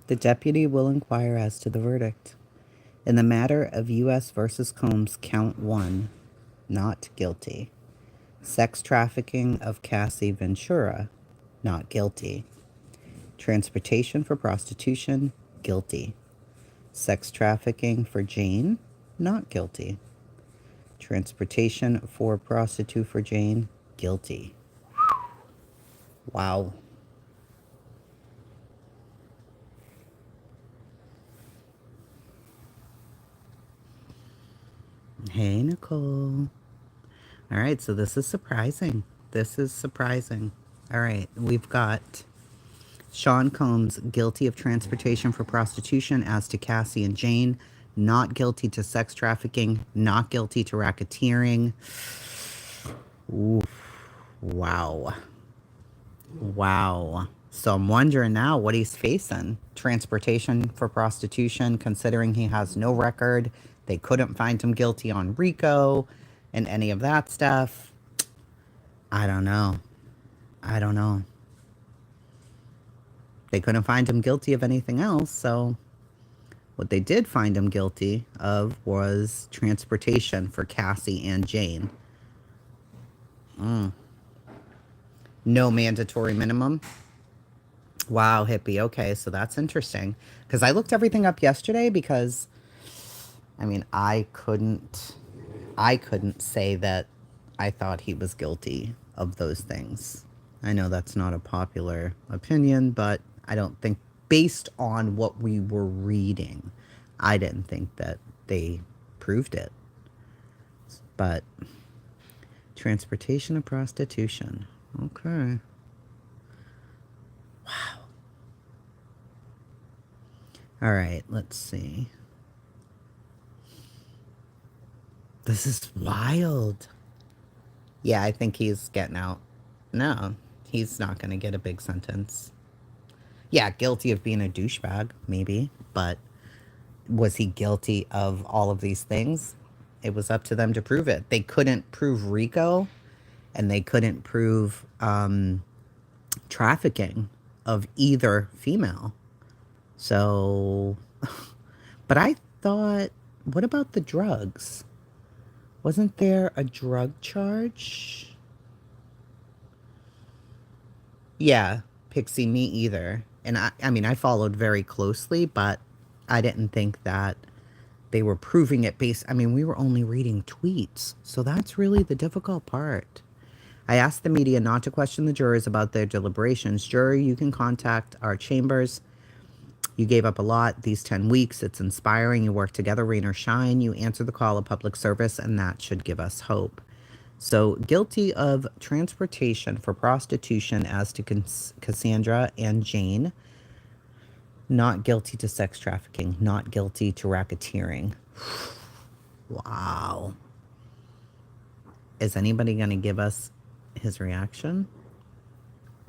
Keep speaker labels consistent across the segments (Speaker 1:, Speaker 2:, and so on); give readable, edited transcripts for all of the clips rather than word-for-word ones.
Speaker 1: The deputy will inquire as to the verdict. In the matter of U.S. versus Combs, count 1, not guilty. Sex trafficking of Cassie Ventura, not guilty. Transportation for prostitution, guilty. Sex trafficking for Jane, not guilty. Transportation for prostitute for Jane, guilty. Wow. Hey, Nicole. All right, so this is surprising. This is surprising. All right, we've got Sean Combs guilty of transportation for prostitution as to Cassie and Jane, not guilty to sex trafficking, not guilty to racketeering. Oof. Wow. Wow. So I'm wondering now what he's facing. Transportation for prostitution, considering he has no record. They couldn't find him guilty on RICO and any of that stuff. I don't know. I don't know. They couldn't find him guilty of anything else, so what they did find him guilty of was transportation for Cassie and Jane. No mandatory minimum. Wow, hippie. Okay, so that's interesting. Because I looked everything up yesterday because, I mean, I couldn't say that I thought he was guilty of those things. I know that's not a popular opinion, but I don't think, based on what we were reading, I didn't think that they proved it. But transportation of prostitution. Okay. Wow. All right, let's see. This is wild. Yeah, I think he's getting out. No, he's not going to get a big sentence. Yeah, guilty of being a douchebag, maybe. But was he guilty of all of these things? It was up to them to prove it. They couldn't prove RICO, and they couldn't prove trafficking of either female. So, but I thought, what about the drugs? Wasn't there a drug charge? Yeah, Pixie, me either. And I mean, I followed very closely, but I didn't think that they were proving it based. I mean, we were only reading tweets. So that's really the difficult part. I asked the media not to question the jurors about their deliberations. Jury, you can contact our chambers. You gave up a lot these 10 weeks. It's inspiring. You work together, rain or shine. You answer the call of public service, and that should give us hope. So, guilty of transportation for prostitution as to Cassandra and Jane. Not guilty to sex trafficking. Not guilty to racketeering. Wow. Is anybody going to give us his reaction?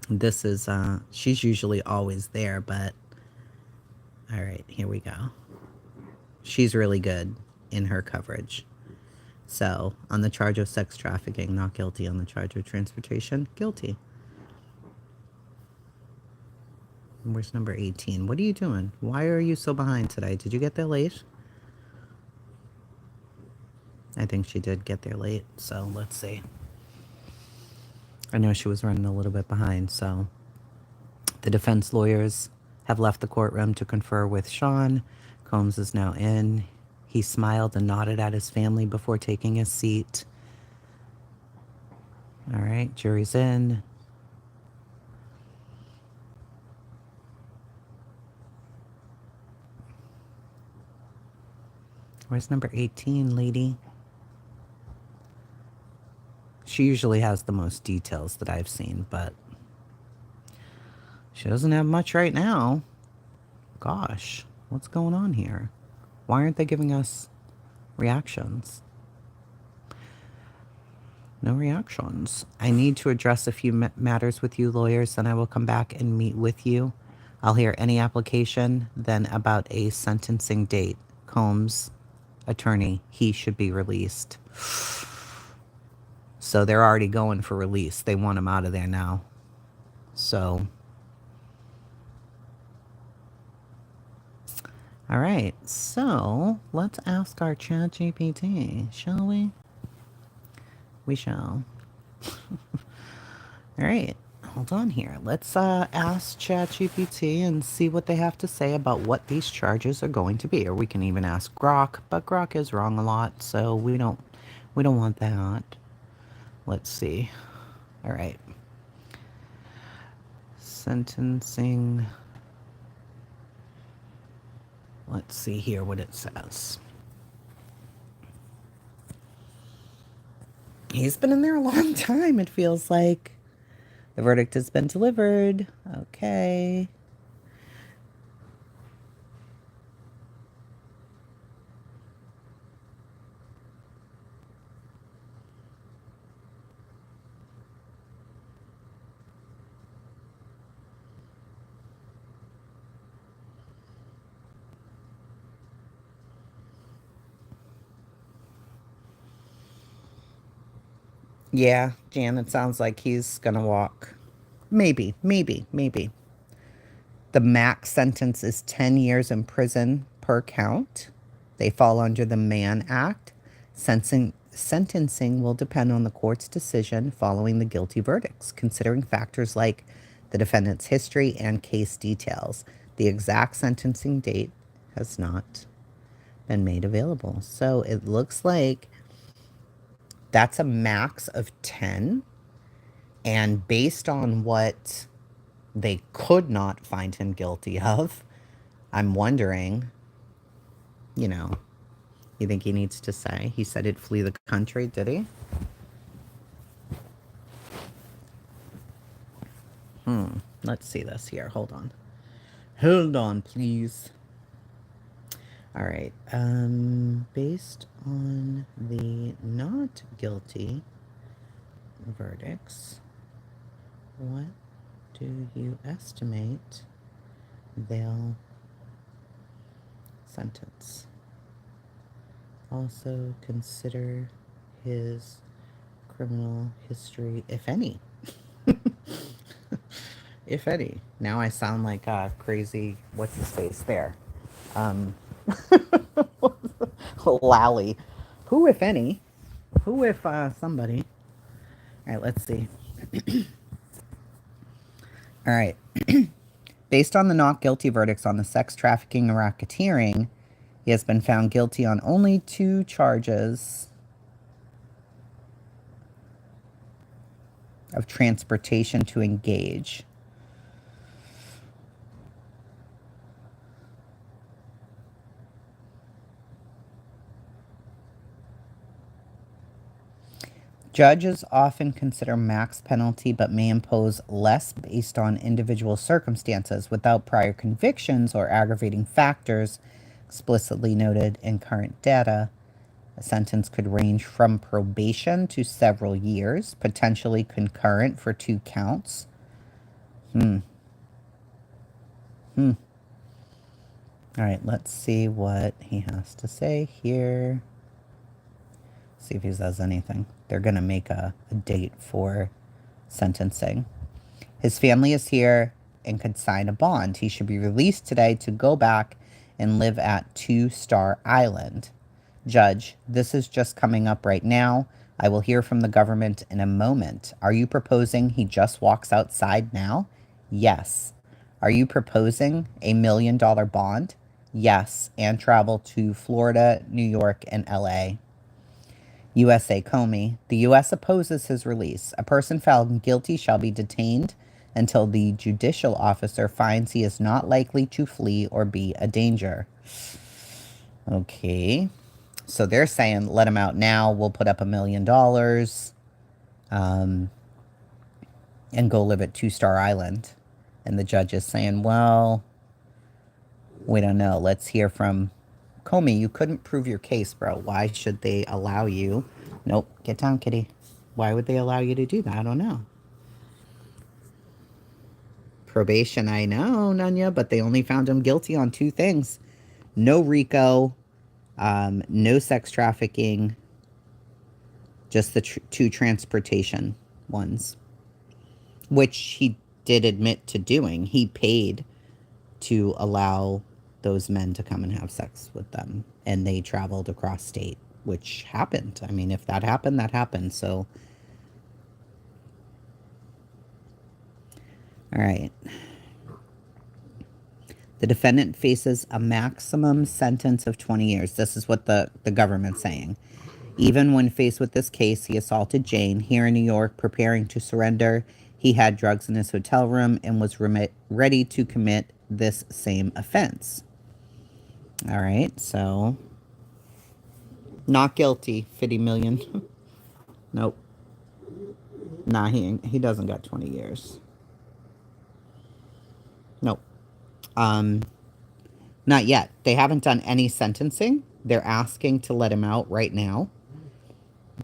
Speaker 1: This is, she's usually always there, but all right, here we go. She's really good in her coverage. So, on the charge of sex trafficking, not guilty. On the charge of transportation, guilty. Where's number 18? What are you doing? Why are you so behind today? Did you get there late? I think she did get there late, so let's see. I know she was running a little bit behind, so the defense lawyers have left the courtroom to confer with Sean. Combs is now in. He smiled and nodded at his family before taking his seat. All right, jury's in. Where's number 18, lady? She usually has the most details that I've seen, but she doesn't have much right now. Gosh, what's going on here? Why aren't they giving us reactions? No reactions. I need to address a few matters with you, lawyers, then I will come back and meet with you. I'll hear any application, then about a sentencing date. Combs, attorney, he should be released. So they're already going for release. They want him out of there now. So All right, so let's ask our chat GPT, shall we? We shall. All right, hold on here. Let's ask ChatGPT and see what they have to say about what these charges are going to be. Or we can even ask Grok, but Grok is wrong a lot, so we don't want that. Let's see. All right. Sentencing. Let's see here what it says. He's been in there a long time, it feels like. The verdict has been delivered. Okay. Yeah, Jan, it sounds like he's gonna walk. Maybe. The max sentence is 10 years in prison per count. They fall under the Mann Act. Sentencing will depend on the court's decision following the guilty verdicts, considering factors like the defendant's history and case details. The exact sentencing date has not been made available. So it looks like that's a max of 10. And based on what they could not find him guilty of, I'm wondering, you know, you think he needs to say? He said he'd flee the country, did he? Let's see this here. Hold on. Hold on, please. All right. Based on the not guilty verdicts, what do you estimate they'll sentence? Also consider his criminal history, if any. If any. Now I sound like a crazy, what's his face there? Lally. Who, if any? Who, if somebody? All right, let's see. All right. Based on the not guilty verdicts on the sex trafficking and racketeering, he has been found guilty on only 2 charges of transportation to engage. Judges often consider max penalty but may impose less based on individual circumstances without prior convictions or aggravating factors explicitly noted in current data. A sentence could range from probation to several years, potentially concurrent for 2 counts. All right, let's see what he has to say here. See if he says anything. They're going to make a date for sentencing. His family is here and could sign a bond. He should be released today to go back and live at 2-Star Island. Judge, this is just coming up right now. I will hear from the government in a moment. Are you proposing he just walks outside now? Yes. Are you proposing a $1 million bond? Yes. And travel to Florida, New York, and LA. USA Comey. The U.S. opposes his release. A person found guilty shall be detained until the judicial officer finds he is not likely to flee or be a danger. Okay. So they're saying, let him out now. We'll put up $1 million and go live at 2-Star Island. And the judge is saying, well, we don't know. Let's hear from Comey. You couldn't prove your case, bro. Why should they allow you? Nope. Get down, kitty. Why would they allow you to do that? I don't know. Probation, I know, Nunya, but they only found him guilty on 2 things. No RICO, no sex trafficking, just the 2 transportation ones, which he did admit to doing. He paid to allow those men to come and have sex with them. And they traveled across state, which happened. I mean, if that happened, that happened. So, all right. The defendant faces a maximum sentence of 20 years. This is what the government's saying. Even when faced with this case, he assaulted Jane here in New York, preparing to surrender. He had drugs in his hotel room and was ready to commit this same offense. All right, so not guilty, 50 million. Nope. Nah, he doesn't got 20 years. Nope. Not yet. They haven't done any sentencing. They're asking to let him out right now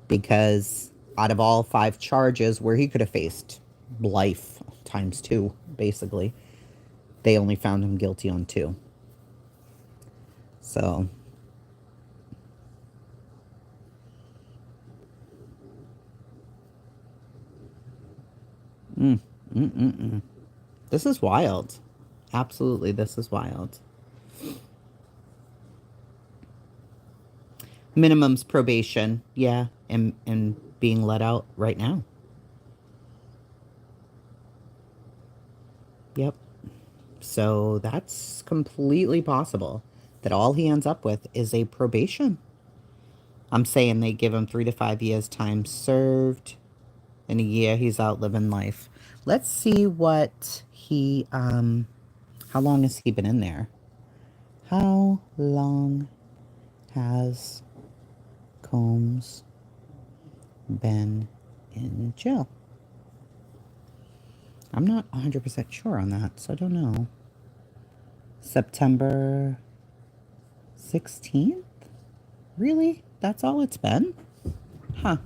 Speaker 1: because out of all 5 charges where he could have faced life times 2, basically, they only found him guilty on 2. So, this is wild. Absolutely, this is wild. Minimum's probation, yeah, and being let out right now. Yep. So that's completely possible that all he ends up with is a probation. I'm saying they give him 3 to 5 years time served. In a year, he's out living life. Let's see what he, how long has he been in there? How long has Combs been in jail? I'm not 100% sure on that, so I don't know. September 16th? Really? That's all it's been? Huh.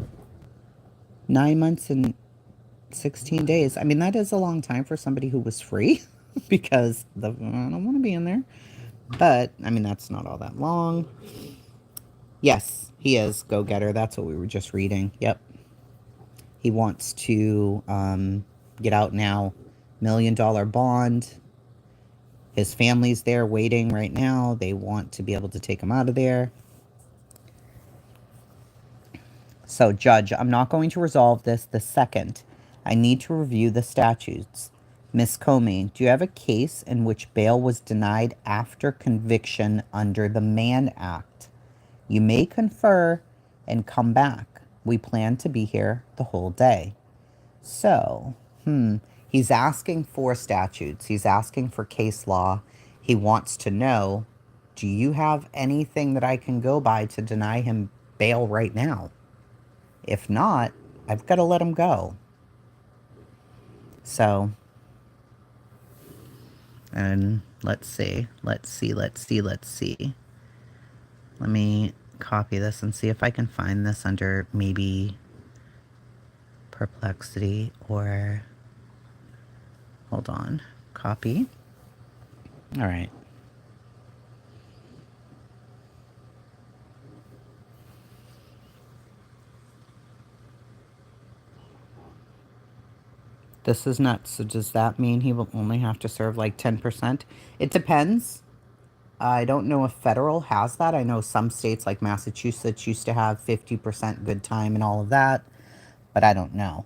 Speaker 1: 9 months and 16 days. I mean, that is a long time for somebody who was free because I don't want to be in there. But, I mean, that's not all that long. Yes, he is go-getter. That's what we were just reading. Yep. He wants to get out now. $1 million bond. His family's there waiting right now. They want to be able to take him out of there. So, Judge, I'm not going to resolve this the second. I need to review the statutes. Miss Comey, do you have a case in which bail was denied after conviction under the Mann Act? You may confer and come back. We plan to be here the whole day. So, he's asking for statutes. He's asking for case law. He wants to know, do you have anything that I can go by to deny him bail right now? If not, I've got to let him go. So, and let's see. Let me copy this and see if I can find this under maybe perplexity or, hold on, copy. All right. This is nuts. So does that mean he will only have to serve like 10%? It depends. I don't know if federal has that. I know some states like Massachusetts used to have 50% good time and all of that, but I don't know.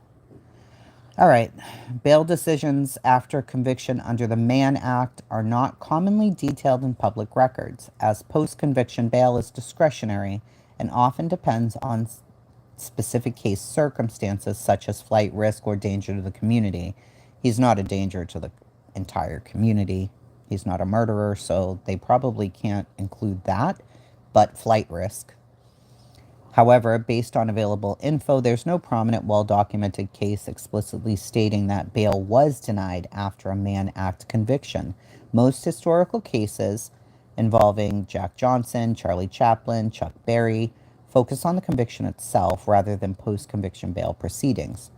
Speaker 1: All right. Bail decisions after conviction under the Mann Act are not commonly detailed in public records, as post-conviction bail is discretionary and often depends on specific case circumstances such as flight risk or danger to the community. He's not a danger to the entire community. He's not a murderer, so they probably can't include that, but flight risk. However, based on available info, there's no prominent, well-documented case explicitly stating that bail was denied after a Mann Act conviction. Most historical cases involving Jack Johnson, Charlie Chaplin, Chuck Berry focus on the conviction itself rather than post-conviction bail proceedings.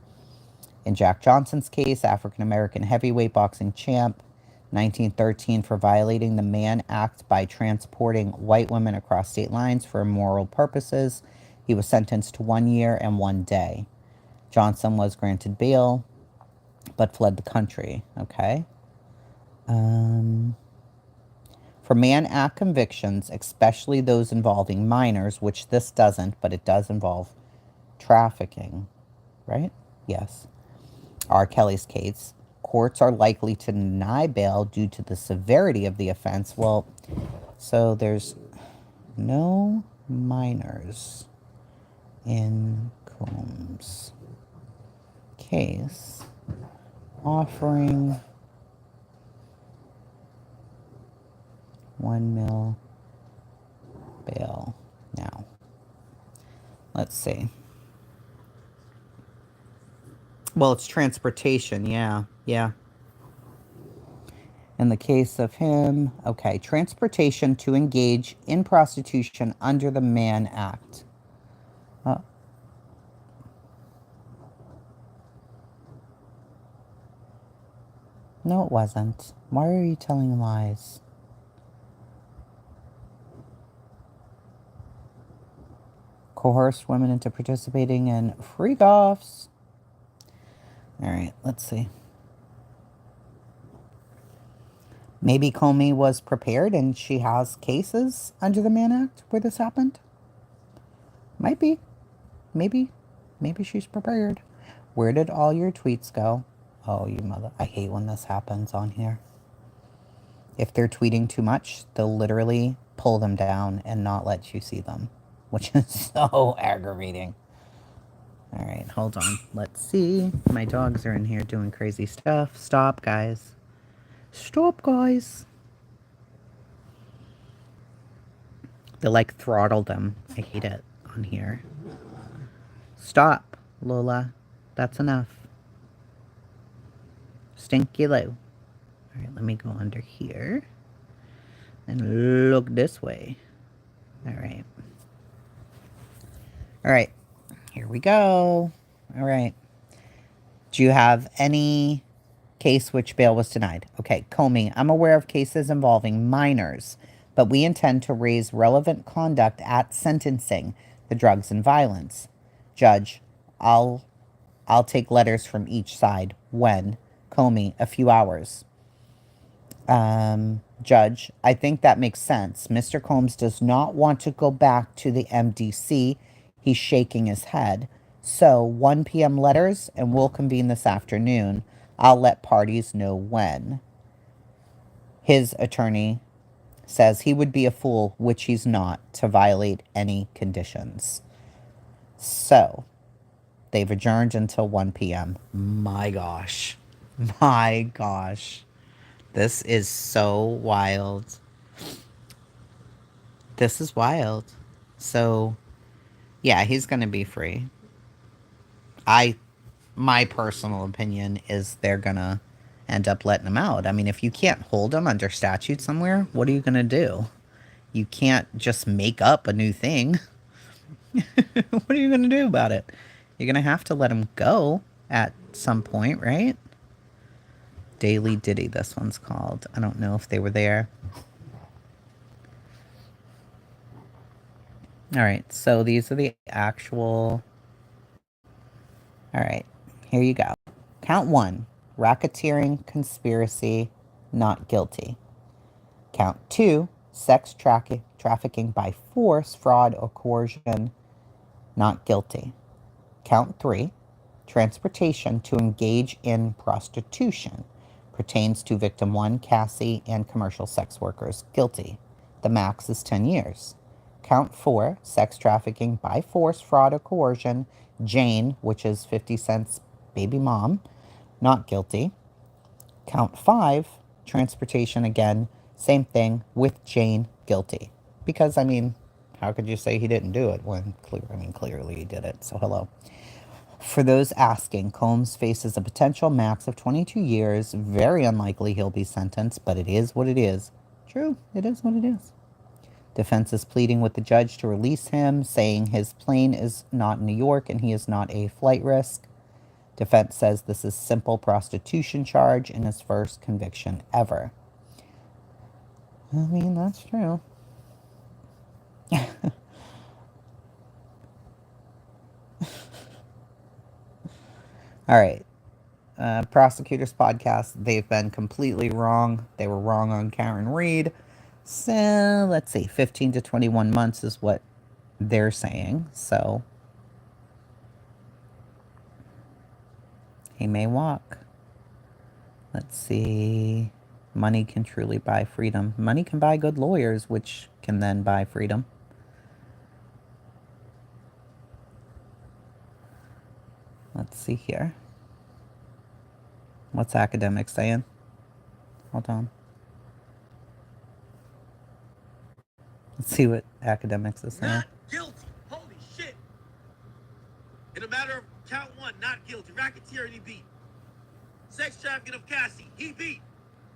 Speaker 1: In Jack Johnson's case, African-American heavyweight boxing champ, 1913, for violating the Mann Act by transporting white women across state lines for immoral purposes, he was sentenced to 1 year and 1 day. Johnson was granted bail, but fled the country. Okay. For Mann Act convictions, especially those involving minors, which this doesn't, but it does involve trafficking, right? Yes. R. Kelly's case, courts are likely to deny bail due to the severity of the offense. Well, so there's no minors in Combs' case offering 1 mil bail. Now, let's see. Well, it's transportation. Yeah. Yeah. In the case of him, okay, transportation to engage in prostitution under the Mann Act. Uh, no, it wasn't. Why are you telling lies? Coerced women into participating in freak offs. All right, let's see. Maybe Comey was prepared and she has cases under the Mann Act where this happened. Might be. Maybe. Maybe she's prepared. Where did all your tweets go? Oh, you mother. I hate when this happens on here. If they're tweeting too much, they'll literally pull them down and not let you see them, which is so aggravating. All right, hold on. Let's see. My dogs are in here doing crazy stuff. Stop, guys. Stop, guys. They like throttle them. I hate it on here. Stop, Lola. That's enough. Stinky Lou. All right, let me go under here and look this way. All right. All right. Here we go. All right. Do you have any case which bail was denied? Okay, Comey, I'm aware of cases involving minors, but we intend to raise relevant conduct at sentencing, the drugs and violence. Judge, I'll take letters from each side. When? Comey, a few hours. Judge, I think that makes sense. Mr. Combs does not want to go back to the MDC. He's shaking his head. So 1 p.m. letters, and we'll convene this afternoon. I'll let parties know when. His attorney says he would be a fool, which he's not, to violate any conditions. So they've adjourned until 1 p.m. My gosh. My gosh. This is so wild. This is wild. So, yeah, he's going to be free. My personal opinion is they're going to end up letting him out. I mean, if you can't hold him under statute somewhere, what are you going to do? You can't just make up a new thing. What are you going to do about it? You're going to have to let him go at some point, right? Daily Diddy, this one's called. I don't know if they were there. All right, so these are the actual... All right, here you go. Count 1, racketeering, conspiracy, not guilty. Count 2, sex trafficking by force, fraud, or coercion, not guilty. Count 3, transportation to engage in prostitution, pertains to victim 1, Cassie, and commercial sex workers, guilty. The max is 10 years. Count 4, sex trafficking by force, fraud, or coercion, Jane, which is 50 Cent's baby mom, not guilty. Count 5, transportation again, same thing, with Jane, guilty. Because, I mean, how could you say he didn't do it when, clearly he did it, so hello. For those asking, Combs faces a potential max of 22 years. Very unlikely he'll be sentenced, but it is what it is. True, it is what it is. Defense is pleading with the judge to release him, saying his plane is not in New York and he is not a flight risk. Defense says this is simple prostitution charge in his first conviction ever. I mean, that's true. All right. Prosecutors podcast, they've been completely wrong. They were wrong on Karen Reed. So let's see, 15 to 21 months is what they're saying. So he may walk. Let's see. Money can truly buy freedom. Money can buy good lawyers, which can then buy freedom. Let's see here. What's academics saying? Hold on. Let's see what academics is saying.
Speaker 2: Not guilty. Holy shit. In a matter of count one, not guilty. Racketeer, he beat. Sex trafficking of Cassie, he beat.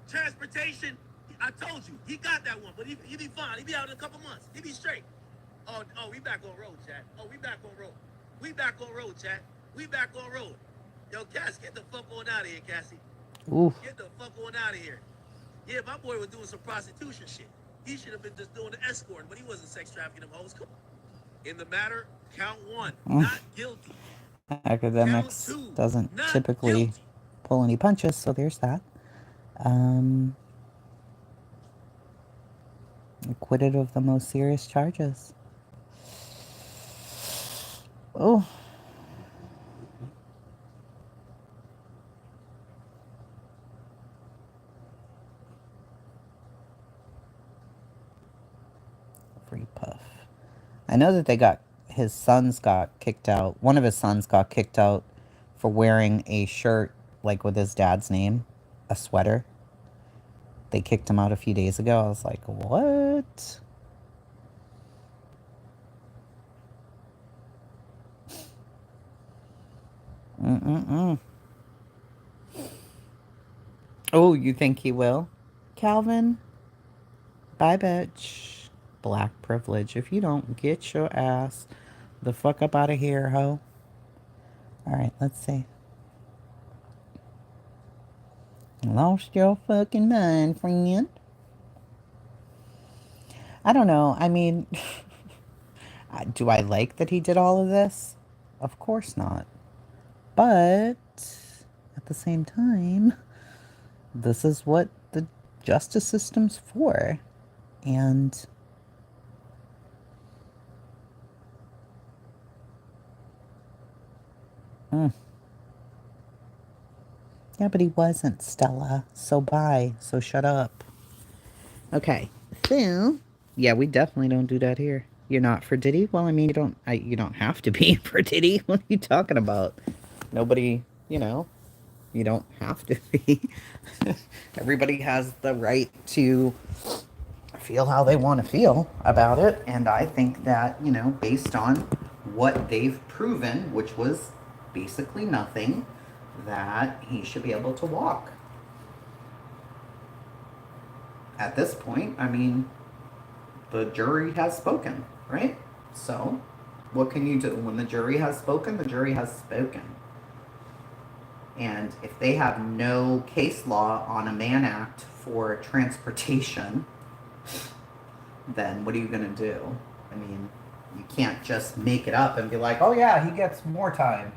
Speaker 2: Transportation, I told you, he got that one, but he be fine. He be out in a couple months. He be straight. Oh, we back on road, chat. Oh, we back on road. We back on road, chat. We back on road. Yo, Cass, get the fuck on out of here, Cassie.
Speaker 1: Oof.
Speaker 2: Get the fuck on out of here. Yeah, my boy was doing some prostitution shit. He should have been just doing the escorting, but he wasn't sex trafficking them hoes. Come on. In the matter, count one, not guilty.
Speaker 1: Academics
Speaker 2: two,
Speaker 1: doesn't typically
Speaker 2: guilty.
Speaker 1: pull any punches, so there's that. Acquitted of the most serious charges. Oh. Free Puff. I know that his sons got kicked out. One of his sons got kicked out for wearing a shirt like with his dad's name, a sweater. They kicked him out a few days ago. I was like, what? Oh, you think he will? Calvin? Bye, bitch. Black privilege. If you don't get your ass the fuck up out of here, ho. Alright, let's see. Lost your fucking mind, friend. I don't know. I mean, do I like that he did all of this? Of course not. But at the same time, this is what the justice system's for. And yeah, but he wasn't, Stella. So bye. So shut up. Okay. So yeah, we definitely don't do that here. You're not for Diddy? Well, I mean, you don't have to be for Diddy. What are you talking about? Nobody, you don't have to be. Everybody has the right to feel how they want to feel about it. And I think that, based on what they've proven, which was basically nothing, that he should be able to walk. At this point, I mean, the jury has spoken, right? So, what can you do? When the jury has spoken, the jury has spoken. And if they have no case law on a Mann Act for transportation, then what are you going to do? I mean, you can't just make it up and be like, oh yeah, he gets more time.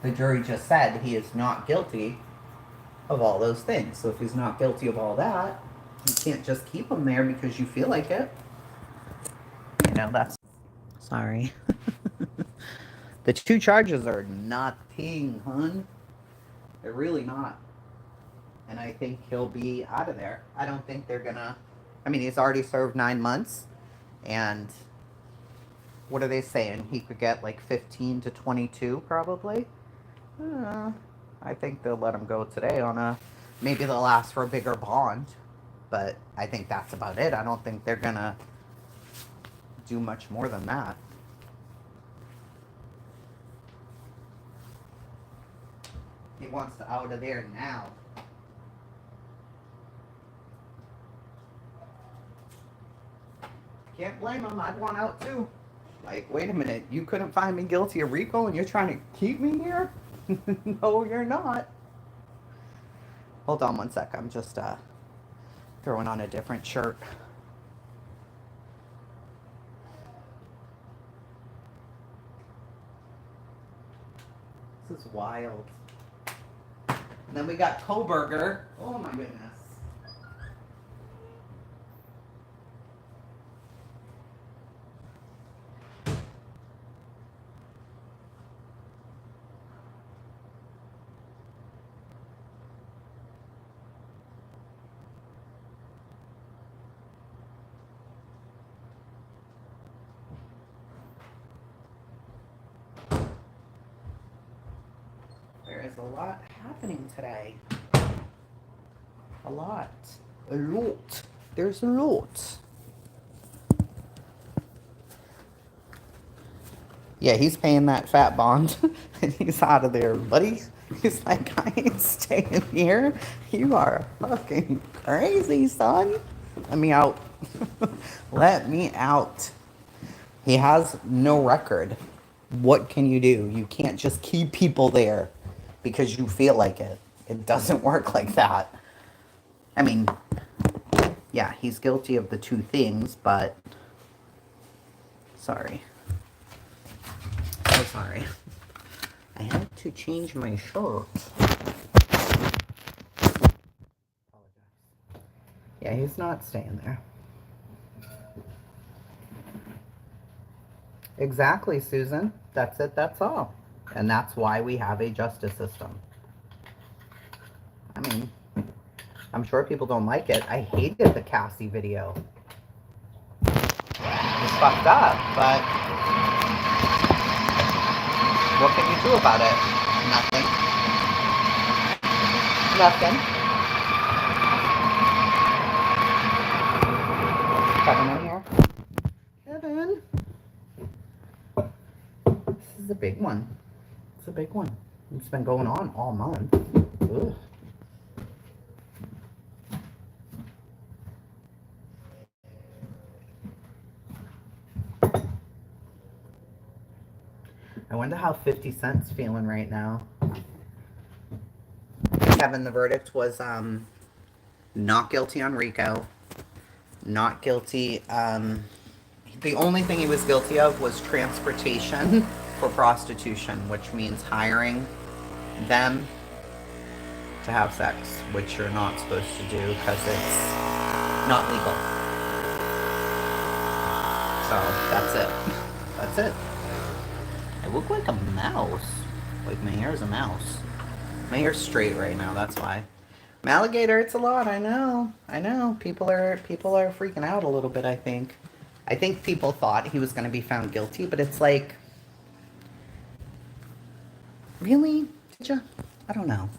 Speaker 1: The jury just said he is not guilty of all those things. So if he's not guilty of all that, you can't just keep him there because you feel like it. That's... Sorry. The two charges are nothing, hun. They're really not. And I think he'll be out of there. I don't think they're gonna... I mean, he's already served 9 months. And what are they saying? He could get like 15 to 22 probably. I think they'll let him go today on a... Maybe they'll ask for a bigger bond. But I think that's about it. I don't think they're gonna do much more than that. He wants to out of there now. Can't blame him. I'd want out too. Like, wait a minute. You couldn't find me guilty of RICO and you're trying to keep me here? No, you're not. Hold on one sec. I'm just throwing on a different shirt. This is wild. And then we got Koberger. Oh my goodness. There is a lot happening today. A lot. A lot. There's a lot. Yeah, he's paying that fat bond and he's out of there, buddy. He's like, I ain't staying here. You are fucking crazy, son. Let me out. Let me out. He has no record. What can you do? You can't just keep people there because you feel like it. It doesn't work like that. I mean, yeah, he's guilty of the two things, but sorry. So sorry. I had to change my shirt. Yeah, he's not staying there. Exactly, Susan. That's it, that's all. And that's why we have a justice system. I mean, I'm sure people don't like it. I hated the Cassie video. It's fucked up, but what can you do about it? Nothing. Nothing. Kevin in here. Kevin. This is a big one. It's a big one. It's been going on all month. Ugh. I wonder how 50 Cent's feeling right now. Kevin, the verdict was not guilty on RICO. Not guilty. The only thing he was guilty of was transportation for prostitution, which means hiring them to have sex, which you're not supposed to do because it's not legal. So that's it. That's it. I look like a mouse. Like my hair's a mouse. My hair's straight right now, that's why. Alligator, it's a lot, I know. I know. People are freaking out a little bit, I think. I think people thought he was gonna be found guilty, but it's like, really? Did you? I don't know.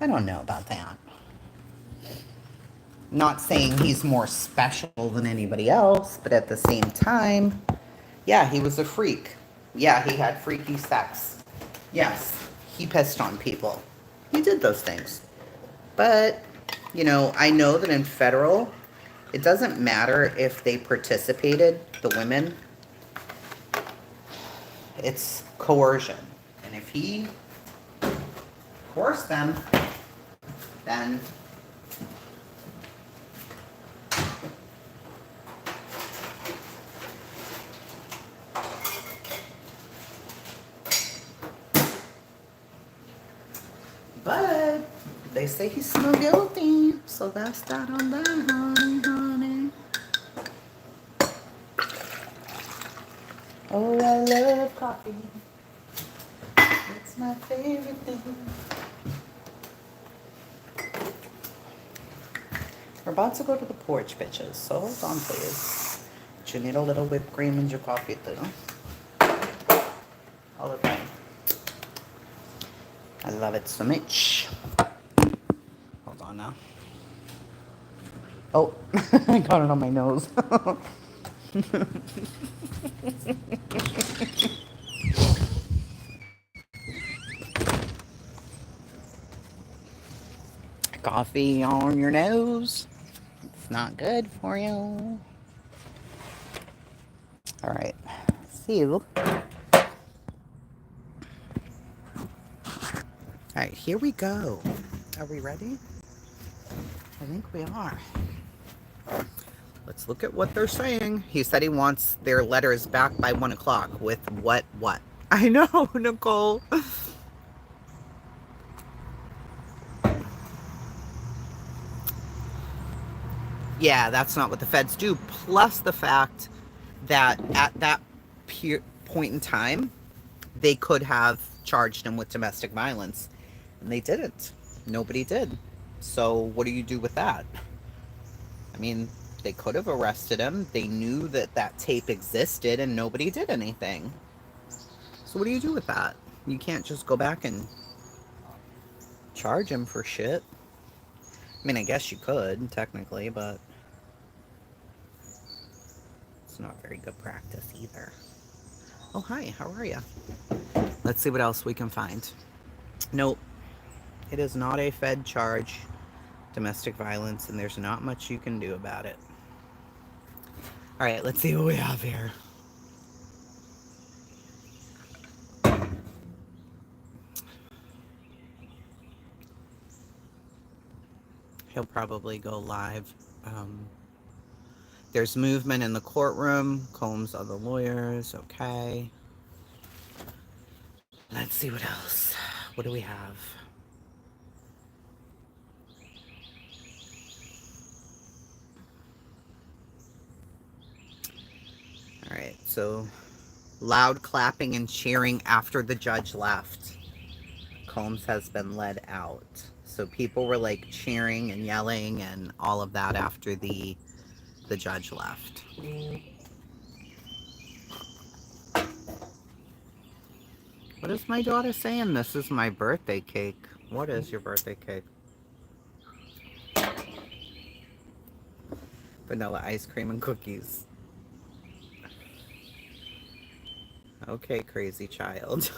Speaker 1: I don't know about that. Not saying he's more special than anybody else, but at the same time, yeah, he was a freak. Yeah, he had freaky sex. Yes, he pissed on people. He did those things. But, you know, I know that in federal, it doesn't matter if they participated, the women. It's coercion. And if he coerced them, then but they say he's still guilty, so that's that on that, honey, honey. Oh, I love coffee. It's my favorite thing. We're about to go to the porch, bitches, so hold on, please. But you need a little whipped cream in your coffee, too. All the time. I love it so much. Hold on now. Oh, I got it on my nose. Coffee on your nose. It's not good for you. All right. See you. All right, here we go. Are we ready? I think we are. Let's look at what they're saying. He said he wants their letters back by 1 o'clock. With what? I know, Nicole. Yeah, that's not what the feds do. Plus the fact that at that point in time, they could have charged him with domestic violence. And they didn't. Nobody did. So what do you do with that? I mean, they could have arrested him. They knew that that tape existed and nobody did anything. So what do you do with that? You can't just go back and charge him for shit. I mean, I guess you could, technically, but it's not very good practice either. Oh, hi, how are you? Let's see what else we can find. Nope, it is not a Fed charge, domestic violence, and there's not much you can do about it. All right, let's see what we have here. He'll probably go live. There's movement in the courtroom. Combs other lawyers. Okay. Let's see what else. What do we have? All right, so loud clapping and cheering after the judge left. Combs has been led out. So people were like cheering and yelling and all of that after the judge left. What is my daughter saying? This is my birthday cake. What is your birthday cake? Vanilla ice cream and cookies. Okay, crazy child.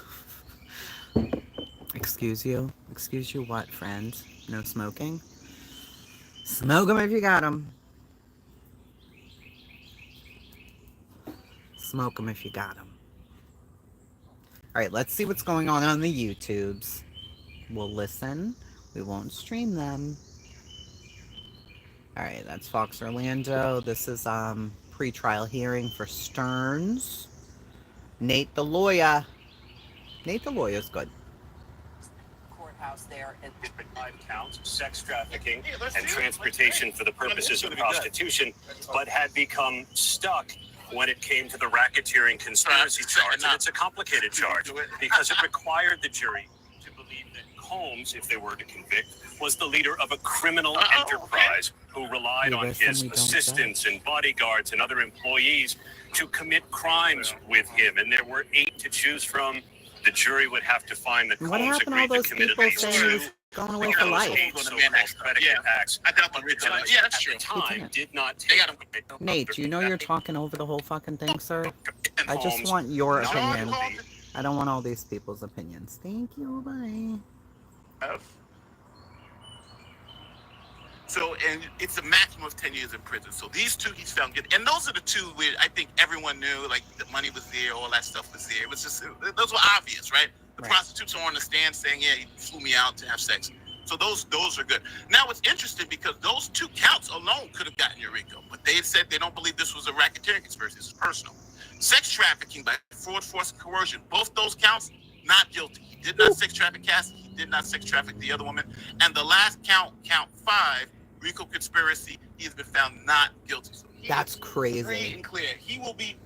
Speaker 1: Excuse you? Excuse you what, friend? No smoking? Smoke them if you got them. Smoke them if you got them. Alright, let's see what's going on the YouTubes. We'll listen. We won't stream them. Alright, that's Fox Orlando. This is pre-trial hearing for Stearns. Nate the lawyer. Nate the lawyer's good.
Speaker 3: Courthouse there and 5 counts, sex trafficking and transportation for the purposes of prostitution, but had become stuck when it came to the racketeering conspiracy charge. And it's a complicated charge because it required the jury to believe that Combs, if they were to convict, was the leader of a criminal enterprise who relied on his assistants and bodyguards and other employees to commit crimes with him. And there were 8 to choose from. The jury would have to find that Combs agreed to commit at least 2
Speaker 1: going away for life.
Speaker 3: Acts. Yeah, that's true. Time did not take.
Speaker 1: Nate, you know you're talking over the whole fucking thing, sir? I just want your opinion. I don't want all these people's opinions. Thank you, bye.
Speaker 4: So, and it's a maximum of 10 years in prison. So these 2 he's found guilty. And those are the 2 where I think everyone knew, like, the money was there, all that stuff was there. It was just, those were obvious, right? The prostitutes are on the stand saying, yeah, he flew me out to have sex. So those are good. Now, it's interesting because those 2 counts alone could have gotten you RICO, but they said they don't believe this was a racketeering conspiracy. This is personal. Sex trafficking by fraud, force, and coercion. Both those counts, not guilty. He did not sex traffic Cassie. He did not sex traffic the other woman. And the last count 5, RICO conspiracy, he has been found not guilty. So
Speaker 1: that's crazy.
Speaker 4: Free and clear. He'll be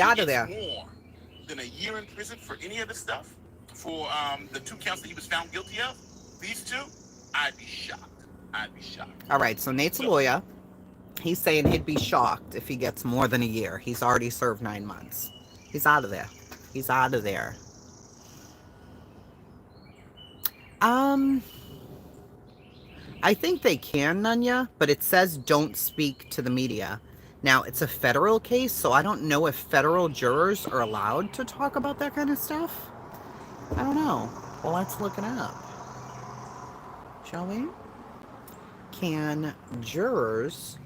Speaker 1: out of there.
Speaker 4: More than a year in prison for any of this stuff. For the 2 counts that he was found guilty of, these 2, I'd be shocked.
Speaker 1: All right, so Nate's a lawyer. He's saying he'd be shocked if he gets more than a year. He's already served 9 months. He's out of there. I think they can, Nunya, but it says don't speak to the media. Now, it's a federal case, so I don't know if federal jurors are allowed to talk about that kind of stuff. I don't know. Well, let's look it up. Shall we? Can jurors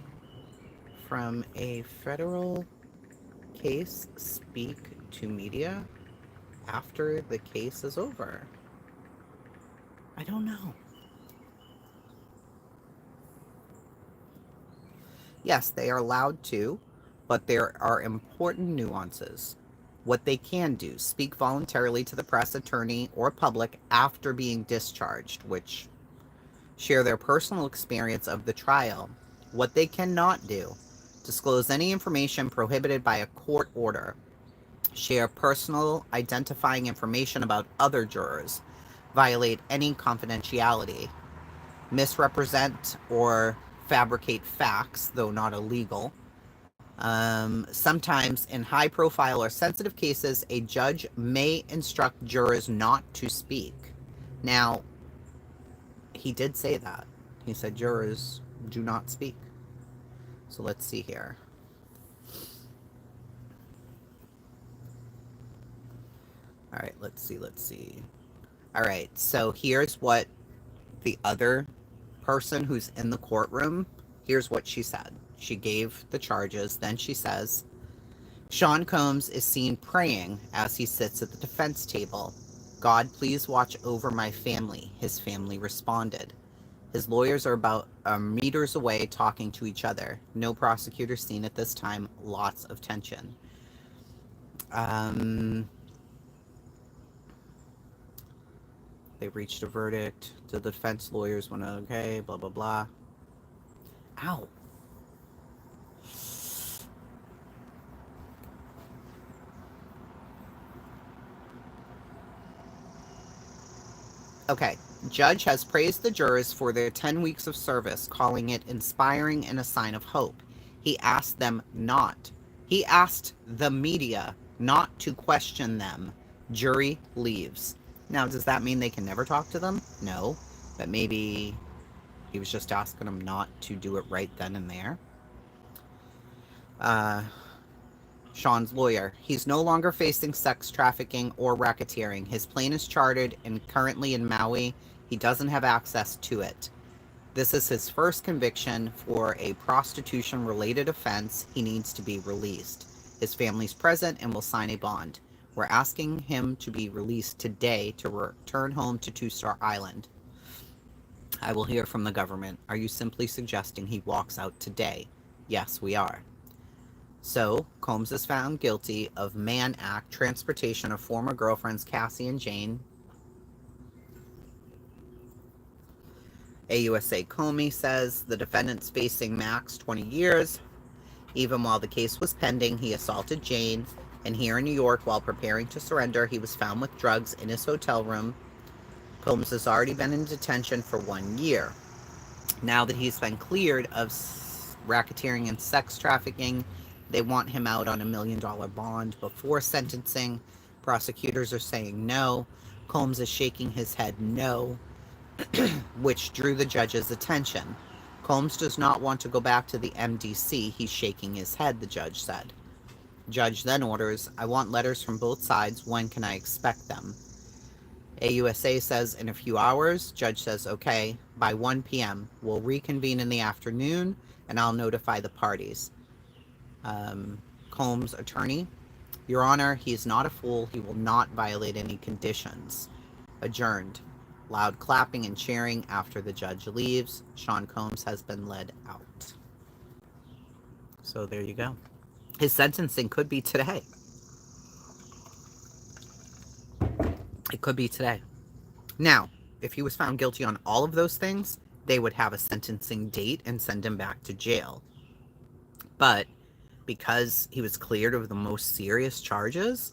Speaker 1: from a federal case speak to media after the case is over? I don't know. Yes, they are allowed to, but there are important nuances. What they can do, speak voluntarily to the press, attorney, or public after being discharged, which share their personal experience of the trial. What they cannot do, disclose any information prohibited by a court order, share personal identifying information about other jurors, violate any confidentiality, misrepresent or fabricate facts, though not illegal. Sometimes in high profile or sensitive cases, a judge may instruct jurors not to speak. Now, He did say that. He said jurors do not speak. So let's see here. All right, let's see. All right, so here's what the other person who's in the courtroom, here's what she said. She gave the charges. Then she says, Sean Combs is seen praying as he sits at the defense table. God, please watch over my family. His family responded. His lawyers are about meters away talking to each other. No prosecutor seen at this time. Lots of tension. They reached a verdict. The defense lawyers went, okay, blah, blah, blah. Ow. Okay. Judge has praised the jurors for their 10 weeks of service, calling it inspiring and a sign of hope. He asked the media not to question them. Jury leaves. Now, does that mean they can never talk to them? No. But maybe he was just asking them not to do it right then and there. Sean's lawyer. He's no longer facing sex trafficking or racketeering. His plane is chartered and currently in Maui. He doesn't have access to it. This is his first conviction for a prostitution-related offense. He needs to be released. His family's present and will sign a bond. We're asking him to be released today to return home to Two-Star Island. I will hear from the government. Are you simply suggesting he walks out today? Yes, we are. So, Combs is found guilty of Mann Act, transportation of former girlfriends Cassie and Jane. AUSA Comey says the defendant's facing max 20 years. Even while the case was pending, he assaulted Jane. And here in New York, while preparing to surrender, he was found with drugs in his hotel room. Combs has already been in detention for 1 year. Now that he's been cleared of racketeering and sex trafficking, they want him out on $1 million bond before sentencing. Prosecutors are saying no. Combs is shaking his head no, which drew the judge's attention. Combs does not want to go back to the MDC. He's shaking his head, the judge said. Judge then orders, I want letters from both sides. When can I expect them? AUSA says in a few hours. Judge says, okay, by 1 p.m. We'll reconvene in the afternoon, and I'll notify the parties. Combs' attorney, Your Honor, he is not a fool. He will not violate any conditions. Adjourned. Loud clapping and cheering after the judge leaves. Sean Combs has been led out. So there you go. His sentencing could be today. It could be today. Now, if he was found guilty on all of those things, they would have a sentencing date and send him back to jail. But because he was cleared of the most serious charges,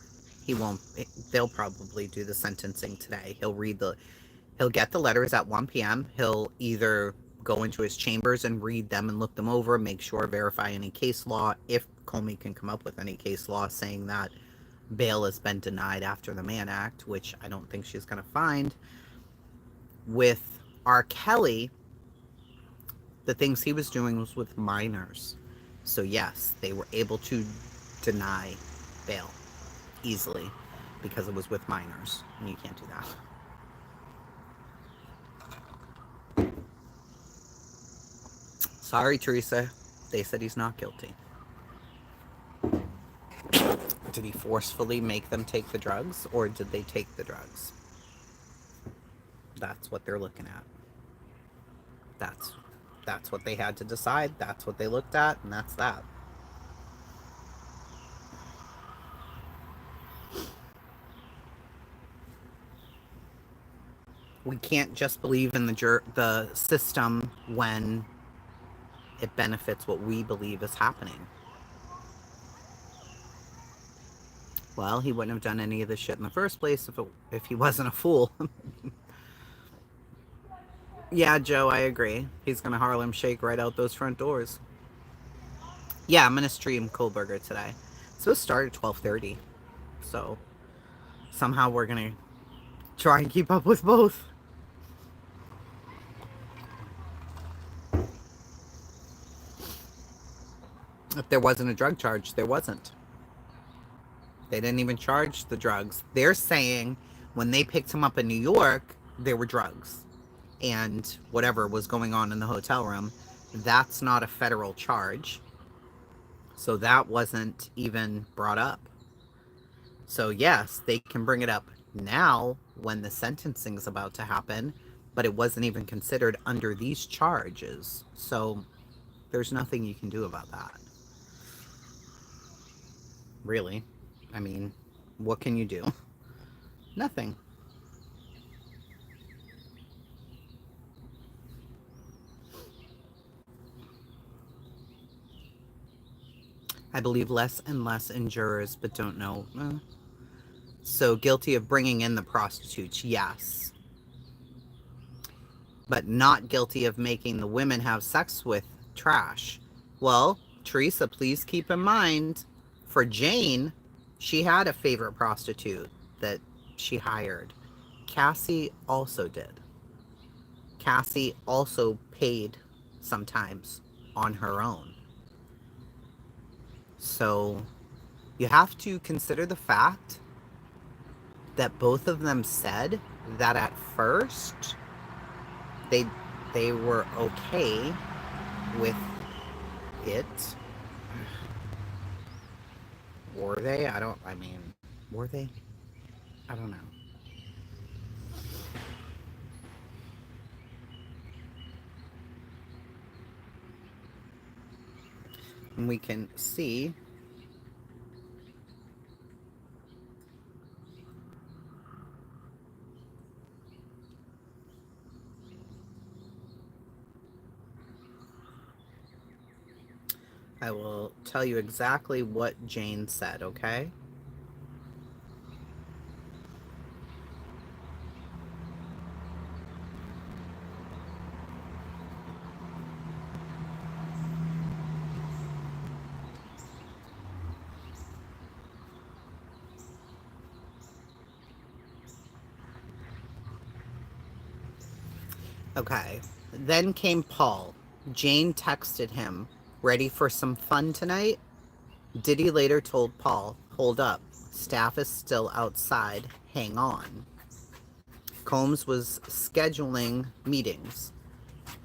Speaker 1: they'll probably do the sentencing today. He'll get the letters at 1 p.m. He'll either go into his chambers and read them and look them over, make sure, verify any case law, if Comey can come up with any case law saying that bail has been denied after the Mann Act, which I don't think she's going to find. With R. Kelly, the things he was doing was with minors. So yes, they were able to deny bail easily because it was with minors, and you can't do that. Sorry, Teresa. They said he's not guilty. Did he forcefully make them take the drugs, or did they take the drugs? That's what they're looking at. That's what they had to decide. That's what they looked at, and that's that. We can't just believe in the system when it benefits what we believe is happening. Well, he wouldn't have done any of this shit in the first place if he wasn't a fool. Yeah, Joe, I agree. He's going to Harlem Shake right out those front doors. Yeah, I'm going to stream Kohlberger today. It's supposed to start at 12:30. So, somehow we're going to try and keep up with both. If there wasn't a drug charge, there wasn't. They didn't even charge the drugs. They're saying when they picked him up in New York, there were drugs. And whatever was going on in the hotel room, that's not a federal charge. So that wasn't even brought up. So yes, they can bring it up now when the sentencing is about to happen, but it wasn't even considered under these charges. So there's nothing you can do about that. Really. I mean, what can you do? Nothing. I believe less and less in jurors, but don't know. So guilty of bringing in the prostitutes, yes. But not guilty of making the women have sex with trash. Well, Teresa, please keep in mind, for Jane, she had a favorite prostitute that she hired. Cassie also did. Cassie also paid sometimes on her own. So you have to consider the fact that both of them said that at first they were okay with it. Were they? Were they? I don't know. And we can see I will tell you exactly what Jane said, okay? Okay. Then came Paul. Jane texted him, "Ready for some fun tonight?" Diddy later told Paul, "Hold up. Staff is still outside. Hang on." Combs was scheduling meetings.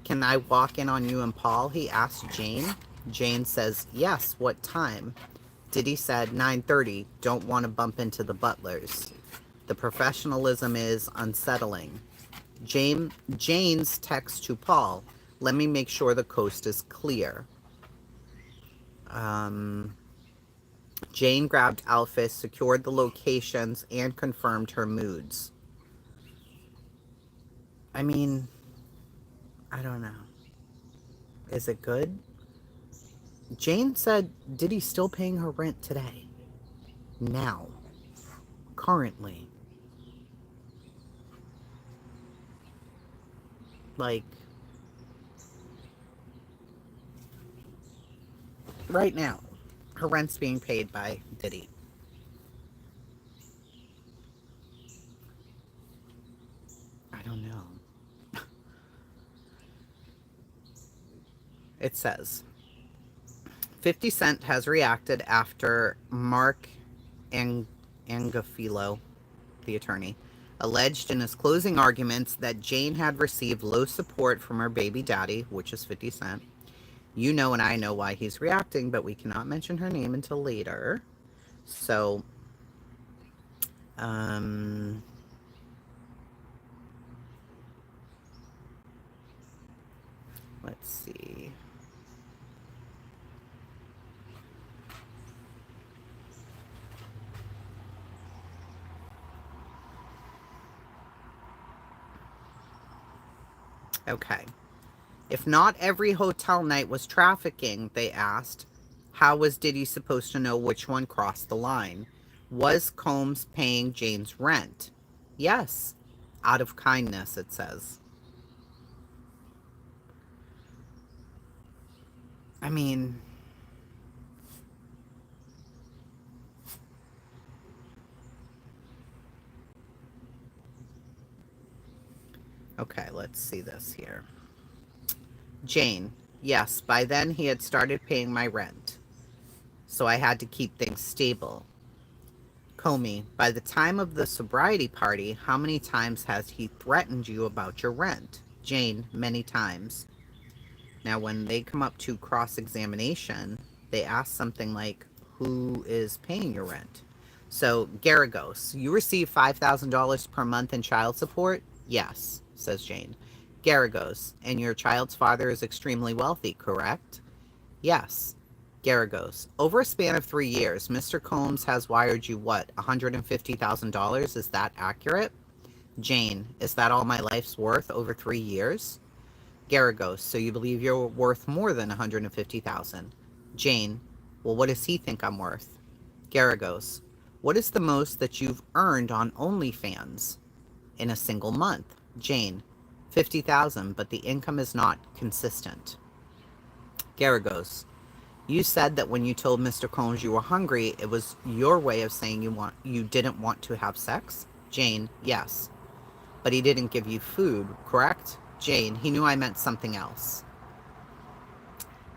Speaker 1: "Can I walk in on you and Paul?" he asked Jane. Jane says, "Yes, what time?" Diddy said, 9:30. Don't want to bump into the butlers. The professionalism is unsettling. Jane's text to Paul, "Let me make sure the coast is clear." Jane grabbed outfits, secured the locations, and confirmed her moods. I mean, I don't know. Is it good? Jane said, Diddy's still paying her rent today. Now. Currently. Like, right now, her rent's being paid by Diddy. I don't know. It says, 50 Cent has reacted after Mark Angafilo, the attorney, alleged in his closing arguments that Jane had received low support from her baby daddy, which is 50 Cent. You know and I know why he's reacting, but we cannot mention her name until later. So, let's see. Okay. If not every hotel night was trafficking, they asked, how was Diddy supposed to know which one crossed the line? Was Combs paying Jane's rent? Yes. Out of kindness, it says. I mean, okay, let's see this here. Jane, yes, by then he had started paying my rent. so I had to keep things stable. Comey, by the time of the sobriety party, how many times has he threatened you about your rent? Jane, many times. Now, when they come up to cross-examination, they ask something like, who is paying your rent? So, Garagos, you receive $5,000 per month in child support? Yes, says Jane. Garagos, and your child's father is extremely wealthy, correct? Yes. Garagos, over a span of 3 years, Mr. Combs has wired you what, $150,000? Is that accurate? Jane, is that all my life's worth over 3 years? Garagos, so you believe you're worth more than 150,000? Jane, well, what does he think I'm worth? Garagos, what is the most that you've earned on OnlyFans in a single month? Jane, 50,000, but the income is not consistent. Garagos, you said that when you told Mr. Combs you were hungry, it was your way of saying you didn't want to have sex? Jane, yes. But he didn't give you food, correct? Jane, he knew I meant something else.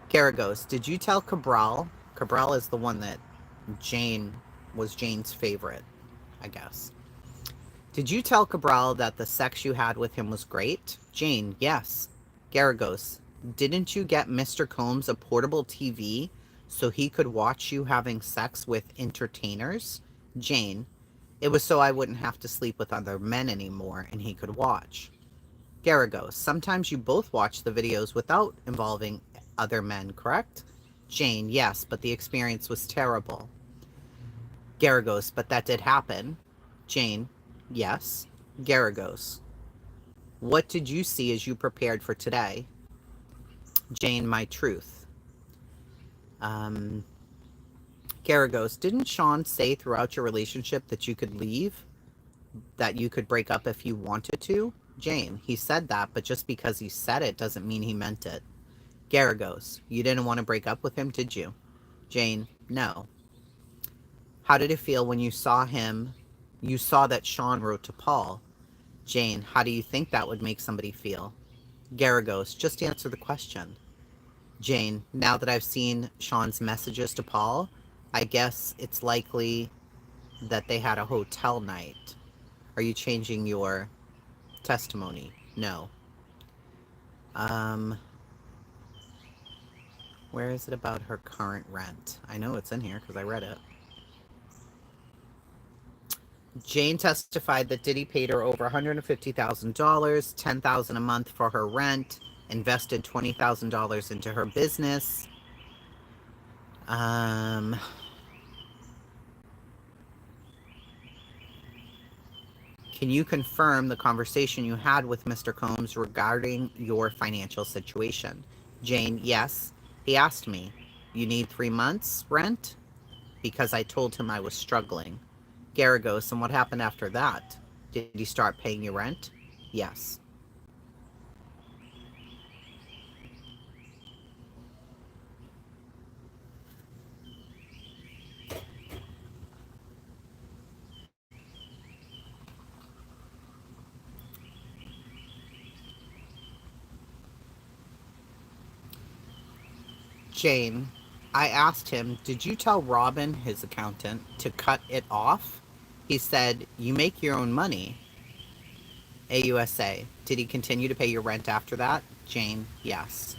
Speaker 1: Garagos, did you tell Cabral? Cabral is the one that was Jane's favorite, I guess. Did you tell Cabral that the sex you had with him was great? Jane, yes. Garagos, didn't you get Mr. Combs a portable TV so he could watch you having sex with entertainers? Jane, it was so I wouldn't have to sleep with other men anymore and he could watch. Garagos, sometimes you both watch the videos without involving other men, correct? Jane, yes, but the experience was terrible. Garagos, but that did happen. Jane, yes. Garagos, what did you see as you prepared for today? Jane, my truth. Garagos, didn't Sean say throughout your relationship that you could leave? That you could break up if you wanted to? Jane, he said that, but just because he said it doesn't mean he meant it. Garagos, you didn't want to break up with him, did you? Jane, no. How did it feel when you saw that Sean wrote to Paul? Jane, how do you think that would make somebody feel? Garagos, just answer the question. Jane, now that I've seen Sean's messages to Paul, I guess it's likely that they had a hotel night. Are you changing your testimony? No. Where is it about her current rent? I know it's in here because I read it. Jane testified that Diddy paid her over $150,000, $10,000 a month for her rent, invested $20,000 into her business. Can you confirm the conversation you had with Mr. Combs regarding your financial situation? Jane, yes. He asked me, you need 3 months rent? Because I told him I was struggling. Garagos, and what happened after that? Did he start paying you rent? Yes. Jane, I asked him, did you tell Robin, his accountant, to cut it off? He said, you make your own money. AUSA, did he continue to pay your rent after that? Jane, yes.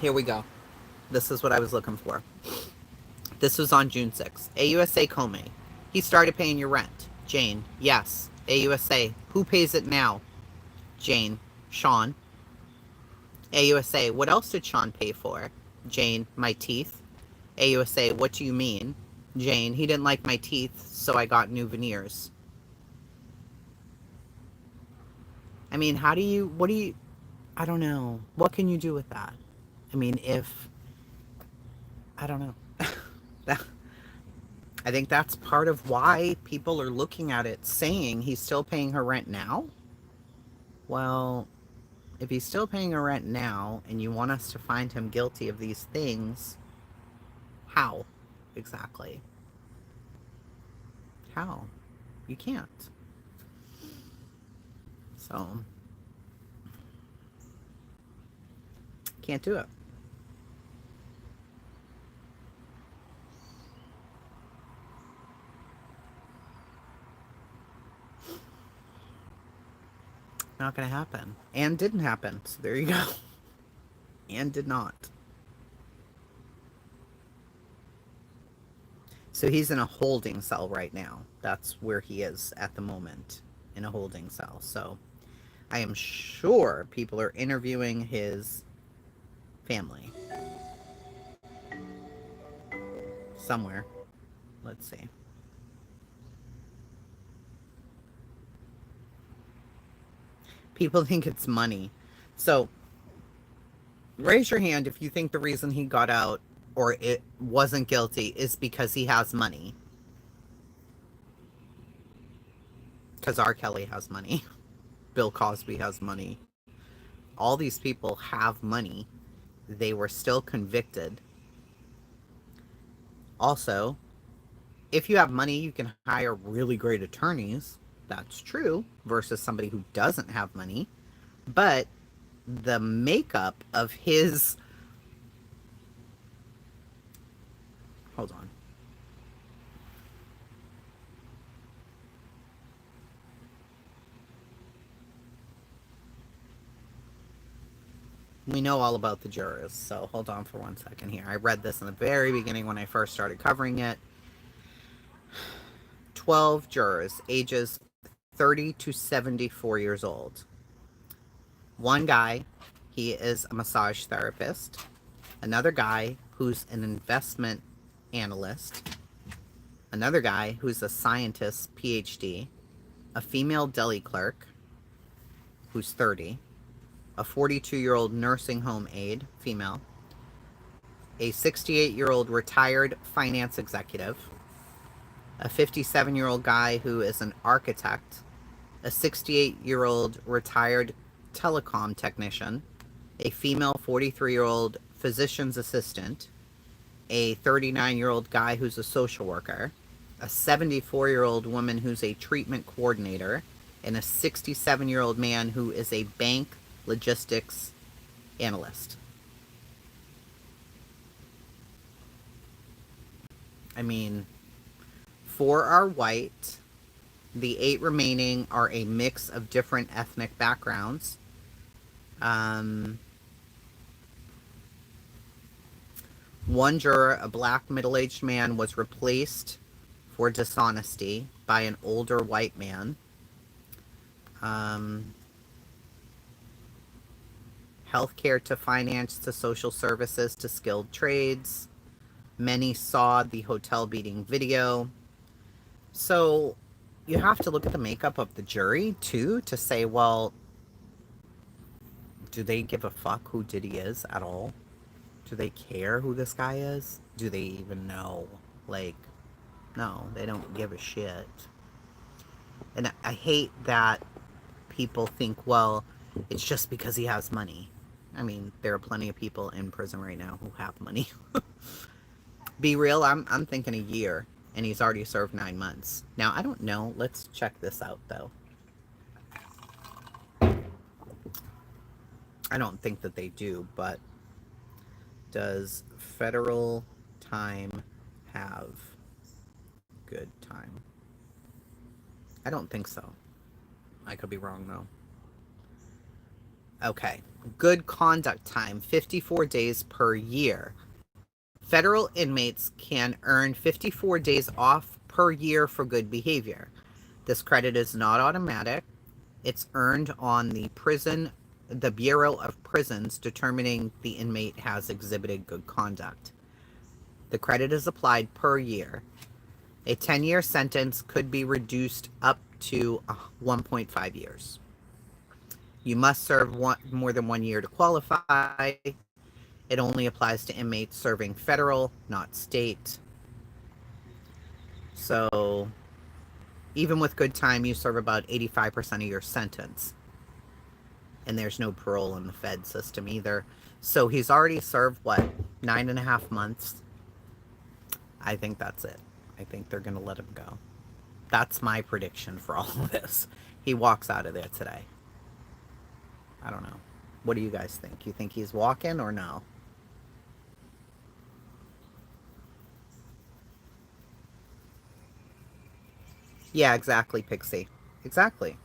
Speaker 1: Here we go. This is what I was looking for. This was on June 6th. AUSA Comey, he started paying your rent. Jane, yes. AUSA, who pays it now? Jane, Sean. AUSA, what else did Sean pay for? Jane, my teeth. AUSA, what do you mean? Jane, he didn't like my teeth, so I got new veneers. I mean, I don't know. What can you do with that? I mean, I don't know. I think that's part of why people are looking at it saying he's still paying her rent now. Well, if he's still paying her rent now and you want us to find him guilty of these things, how exactly? how. You can't. So, can't do it. Not going to happen. And didn't happen. So there you go. And did not. So he's in a holding cell right now. That's where he is at the moment, in a holding cell. So I am sure people are interviewing his family. Somewhere. Let's see. People think it's money. So raise your hand if you think the reason he got out or it wasn't guilty is because he has money. Because R. Kelly has money. Bill Cosby has money. All these people have money. They were still convicted. Also, if you have money, you can hire really great attorneys. That's true. Versus somebody who doesn't have money. But the makeup of his... Hold on. We know all about the jurors, so hold on for 1 second here. I read this in the very beginning when I first started covering it. 12 jurors, ages 30 to 74 years old. One guy, he is a massage therapist. Another guy who's an investment analyst. Another guy who's a scientist, PhD. A female deli clerk who's 30. A 42-year-old nursing home aide, female. A 68-year-old retired finance executive. A 57-year-old guy who is an architect. A 68-year-old retired telecom technician. A female 43-year-old physician's assistant. A 39-year-old guy who's a social worker. A 74-year-old woman who's a treatment coordinator. And a 67-year-old man who is a bank logistics analyst. I mean, 4 are white. The 8 remaining are a mix of different ethnic backgrounds. One juror, a black middle-aged man, was replaced for dishonesty by an older white man. Healthcare to finance to social services to skilled trades. Many saw the hotel beating video. So you have to look at the makeup of the jury, too, to say, well, do they give a fuck who Diddy is at all? Do they care who this guy is? Do they even know? Like, no, they don't give a shit. And I hate that people think, well, it's just because he has money. I mean, there are plenty of people in prison right now who have money. Be real, I'm thinking a year, and he's already served 9 months. Now, I don't know. Let's check this out, though. I don't think that they do, but does federal time have good time? I don't think so. I could be wrong, though. Okay. Good conduct time, 54 days per year. Federal inmates can earn 54 days off per year for good behavior. This credit is not automatic. It's earned on the Bureau of Prisons determining the inmate has exhibited good conduct. The credit is applied per year. A 10-year sentence could be reduced up to 1.5 years. You must serve more than 1 year to qualify. It only applies to inmates serving federal, not state. So even with good time, you serve about 85% of your sentence. And there's no parole in the Fed system either. So he's already served, 9.5 months? I think that's it. I think they're going to let him go. That's my prediction for all of this. He walks out of there today. I don't know. What do you guys think? You think he's walking or no? Yeah, exactly, Pixie. Exactly.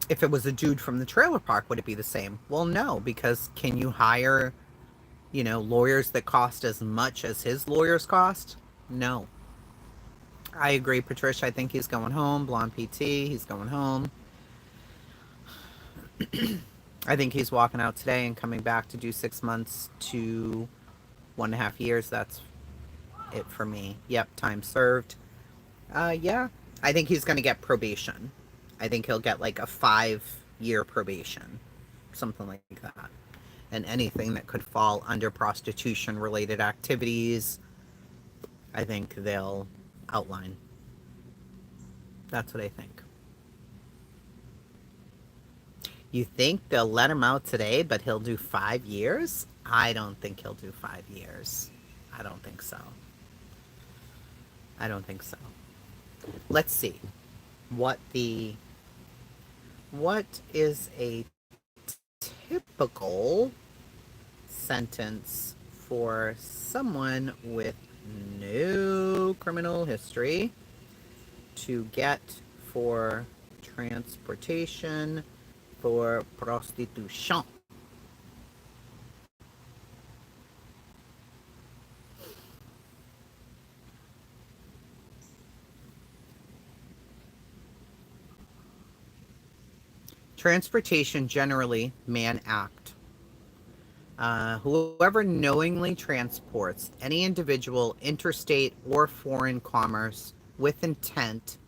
Speaker 1: If it was a dude from the trailer park, would it be the same? Well, no, because can you hire, lawyers that cost as much as his lawyers cost? No. I agree, Patricia. I think he's going home. Blonde PT, he's going home. I think he's walking out today and coming back to do 6 months to 1.5 years. That's it for me. Yep, time served. Yeah. I think he's going to get probation. I think he'll get like a 5-year probation, something like that. And anything that could fall under prostitution related activities, I think they'll outline. That's what I think. You think they'll let him out today, but he'll do 5 years? I don't think he'll do 5 years. I don't think so. I don't think so. Let's see what is a typical sentence for someone with no criminal history to get for transportation for prostitution. Transportation, generally, Mann Act. Whoever knowingly transports any individual interstate or foreign commerce with intent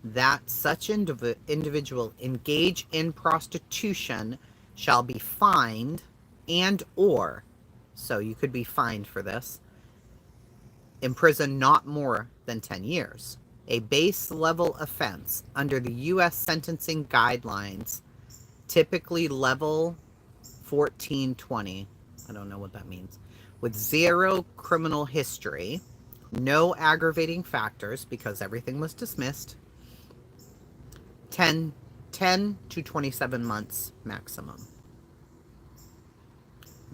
Speaker 1: that such individual engage in prostitution shall be fined and or, so you could be fined for this, imprisoned not more than 10 years. A base level offense under the U.S. sentencing guidelines, typically level 1420. I don't know what that means. With 0 criminal history, no aggravating factors because everything was dismissed. 10 to 27 months maximum.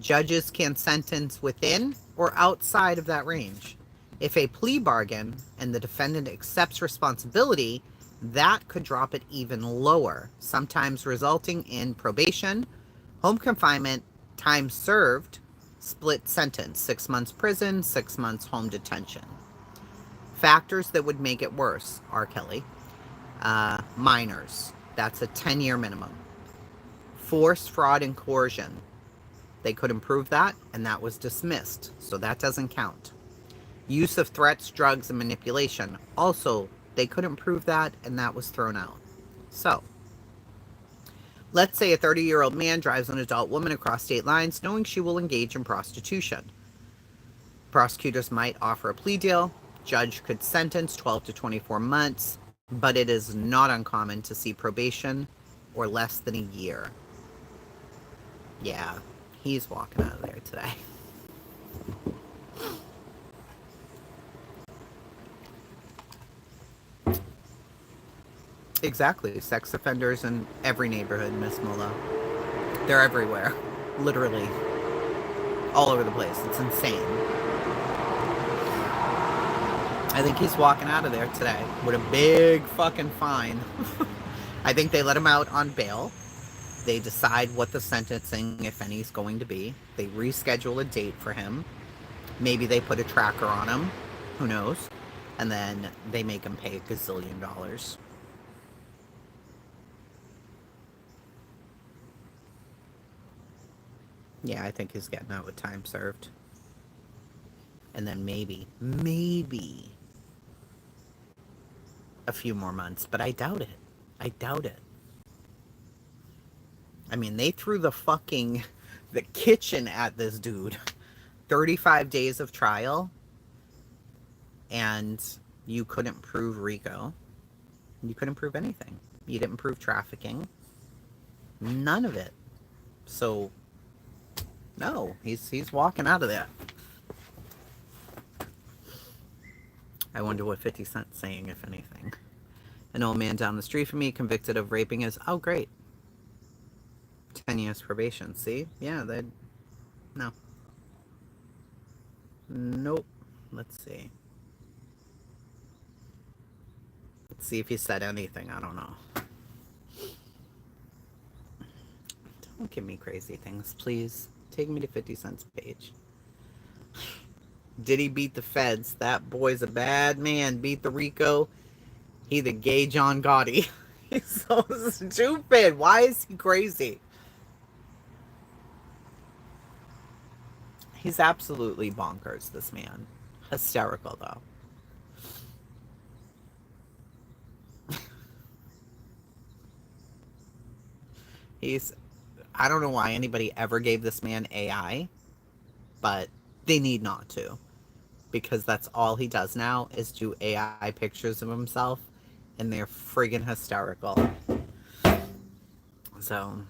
Speaker 1: Judges can sentence within or outside of that range. If a plea bargain and the defendant accepts responsibility, that could drop it even lower, sometimes resulting in probation, home confinement, time served, split sentence, 6 months prison, 6 months home detention. Factors that would make it worse, R. Kelly. Minors, that's a 10-year minimum. Force, fraud, and coercion, they couldn't prove that, and that was dismissed, so that doesn't count. Use of threats, drugs, and manipulation, also, they couldn't prove that, and that was thrown out. So, let's say a 30-year-old man drives an adult woman across state lines knowing she will engage in prostitution. Prosecutors might offer a plea deal. Judge could sentence 12 to 24 months, but it is not uncommon to see probation or less than a year. Yeah, he's walking out of there today. Exactly. Sex offenders in every neighborhood, Miss Mulla. They're everywhere. Literally. All over the place. It's insane. I think he's walking out of there today with a big fucking fine. I think they let him out on bail. They decide what the sentencing, if any, is going to be. They reschedule a date for him. Maybe they put a tracker on him. Who knows? And then they make him pay $1 gazillion. Yeah, I think he's getting out with time served. And then maybe a few more months, but I doubt it. I doubt it. I mean, they threw the kitchen at this dude. 35 days of trial, and you couldn't prove RICO. You couldn't prove anything. You didn't prove trafficking. None of it. So, no, he's walking out of there. I wonder what 50 Cent's saying, if anything. An old man down the street from me convicted of raping his... Oh, great. 10 years probation. See? Yeah, they... No. Nope. Let's see. Let's see if he said anything. I don't know. Don't give me crazy things, please. Take me to 50 Cent's page. Did he beat the feds? That boy's a bad man. Beat the Rico. He the gay John Gotti. He's so stupid. Why is he crazy? He's absolutely bonkers, this man. Hysterical, though. He's... I don't know why anybody ever gave this man AI, but they need not to. Because that's all he does now is do AI pictures of himself, and they're friggin' hysterical. So,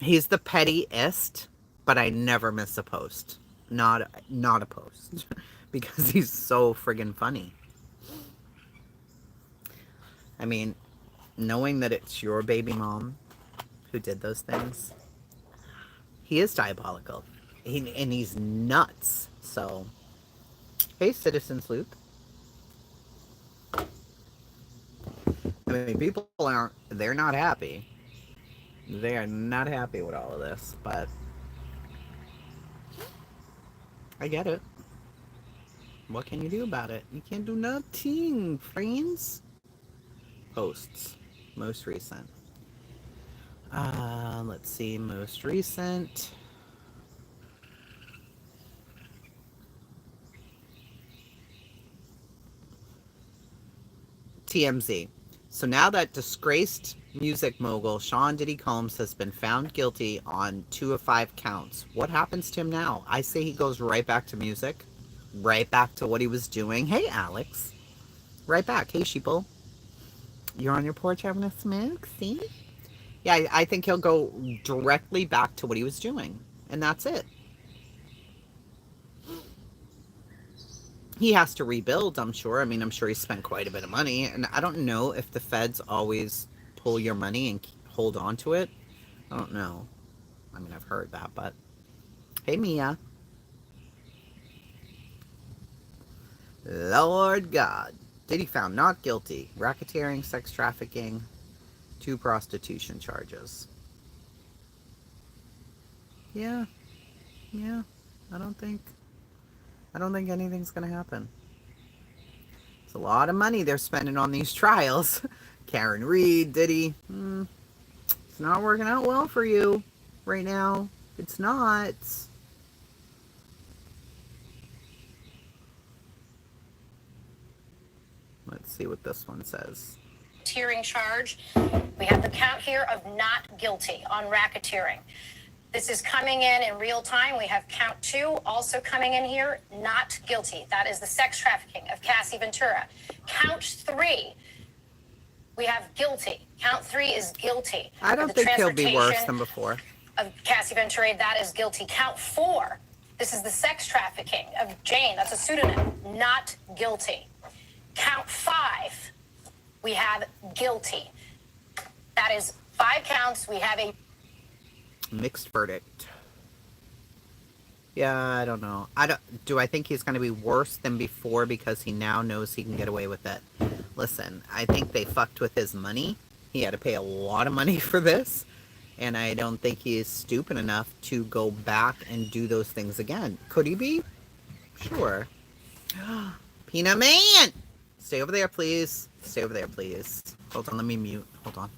Speaker 1: he's the pettiest, but I never miss a post. Not a post. Because he's so friggin' funny. I mean, knowing that it's your baby mom who did those things, he is diabolical. And he's nuts. So, hey, Citizen Sleuth. I mean, people aren't, they're not happy. They are not happy with all of this, but I get it. What can you do about it? You can't do nothing, friends. Posts. Most recent. Let's see. Most recent. TMZ. So now that disgraced music mogul Sean Diddy Combs has been found guilty on 2 of 5 counts, what happens to him now? I say he goes right back to music. Right back to what he was doing. Hey, Alex. Right back. Hey, sheeple. You're on your porch having a smoke, see? Yeah, I think he'll go directly back to what he was doing. And that's it. He has to rebuild, I'm sure. I mean, I'm sure he spent quite a bit of money. And I don't know if the feds always pull your money and hold on to it. I don't know. I mean, I've heard that, but... Hey, Mia. Lord God. Diddy found not guilty. Racketeering, sex trafficking, 2 prostitution charges. Yeah. Yeah. I don't think anything's gonna happen. It's a lot of money they're spending on these trials. Karen Reed, Diddy. It's not working out well for you right now. It's not. Let's see what this one says.
Speaker 5: Racketeering charge. We have the count here of not guilty on racketeering. This is coming in real time. We have count 2 also coming in here, not guilty. That is the sex trafficking of Cassie Ventura. Count 3, we have guilty. Count 3 is guilty.
Speaker 1: I don't think he'll be worse than before.
Speaker 5: Of Cassie Ventura, that is guilty. Count 4, this is the sex trafficking of Jane. That's a pseudonym. Not guilty. Count 5, we have guilty. That is 5 counts. We have a
Speaker 1: mixed verdict. Yeah, I don't know. Do I think he's going to be worse than before because he now knows he can get away with it? Listen, I think they fucked with his money. He had to pay a lot of money for this. And I don't think he is stupid enough to go back and do those things again. Could he be? Sure. Peanut Man! Stay over there, please. Stay over there, please. Hold on, let me mute. Hold on.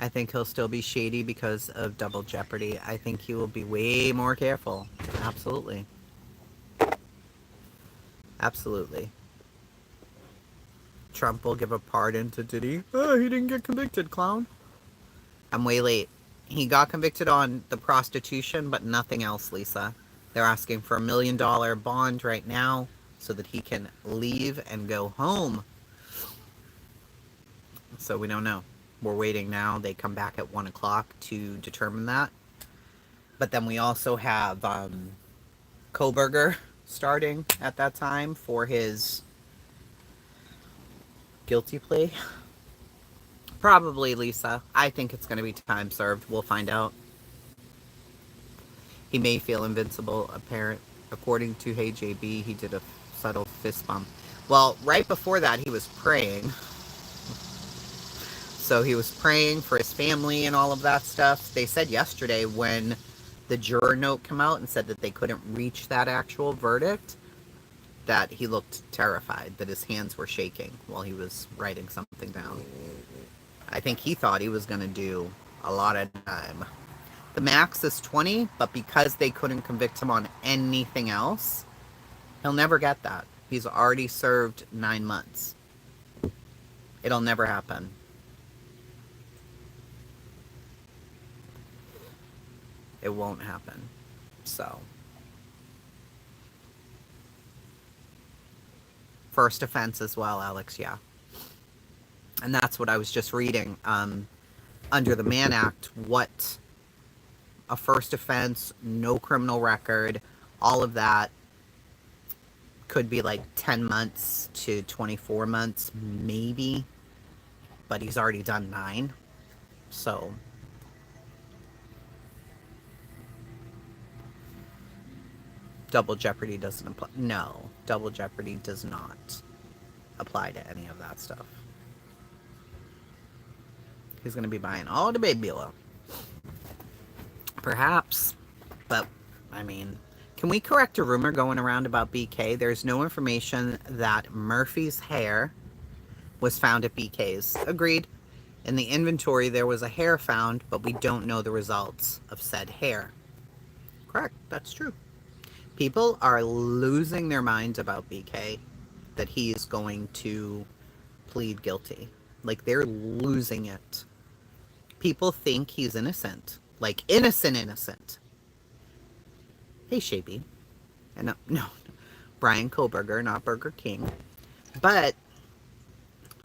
Speaker 1: I think he'll still be shady because of double jeopardy. I think he will be way more careful. Absolutely. Absolutely. Trump will give a pardon to Diddy. Oh, he didn't get convicted, clown. I'm way late. He got convicted on the prostitution, but nothing else, Lisa. They're asking for $1 million bond right now so that he can leave and go home. So we don't know. We're waiting now. They come back at 1 o'clock to determine that. But then we also have Koberger starting at that time for his guilty plea. Probably, Lisa. I think it's going to be time served. We'll find out. He may feel invincible, according to Hey JB. He did a subtle fist bump. Well, right before that, he was praying. So he was praying for his family and all of that stuff. They said yesterday when the juror note came out and said that they couldn't reach that actual verdict, that he looked terrified, that his hands were shaking while he was writing something down. I think he thought he was going to do a lot of time. The max is 20, but because they couldn't convict him on anything else, he'll never get that. He's already served 9 months. It'll never happen. It won't happen. So. First offense as well, Alex, yeah. And that's what I was just reading. Under the Mann Act, what a first offense, no criminal record, all of that could be like 10 months to 24 months, maybe. But he's already done 9. So. Double jeopardy doesn't apply. No, double jeopardy does not apply to any of that stuff. He's going to be buying all the baby oil. Perhaps. But, I mean, can we correct a rumor going around about BK? There's no information that Murphy's hair was found at BK's. Agreed. In the inventory, there was a hair found, but we don't know the results of said hair. Correct. That's true. People are losing their minds about BK, that he is going to plead guilty. Like, they're losing it. People think he's innocent. Like, innocent. Hey, Shapey. And no, Brian Koberger, not Burger King. But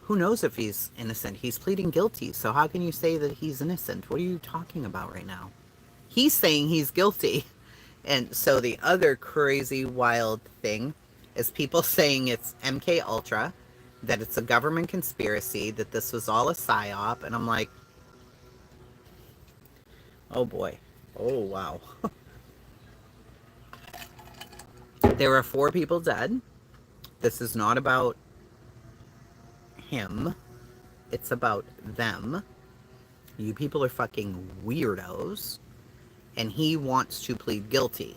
Speaker 1: who knows if he's innocent? He's pleading guilty. So how can you say that he's innocent? What are you talking about right now? He's saying he's guilty. And so the other crazy, wild thing is people saying it's MK Ultra, that it's a government conspiracy, that this was all a psyop. And I'm like, oh boy. Oh, wow. There are 4 people dead. This is not about him. It's about them. You people are fucking weirdos. And he wants to plead guilty.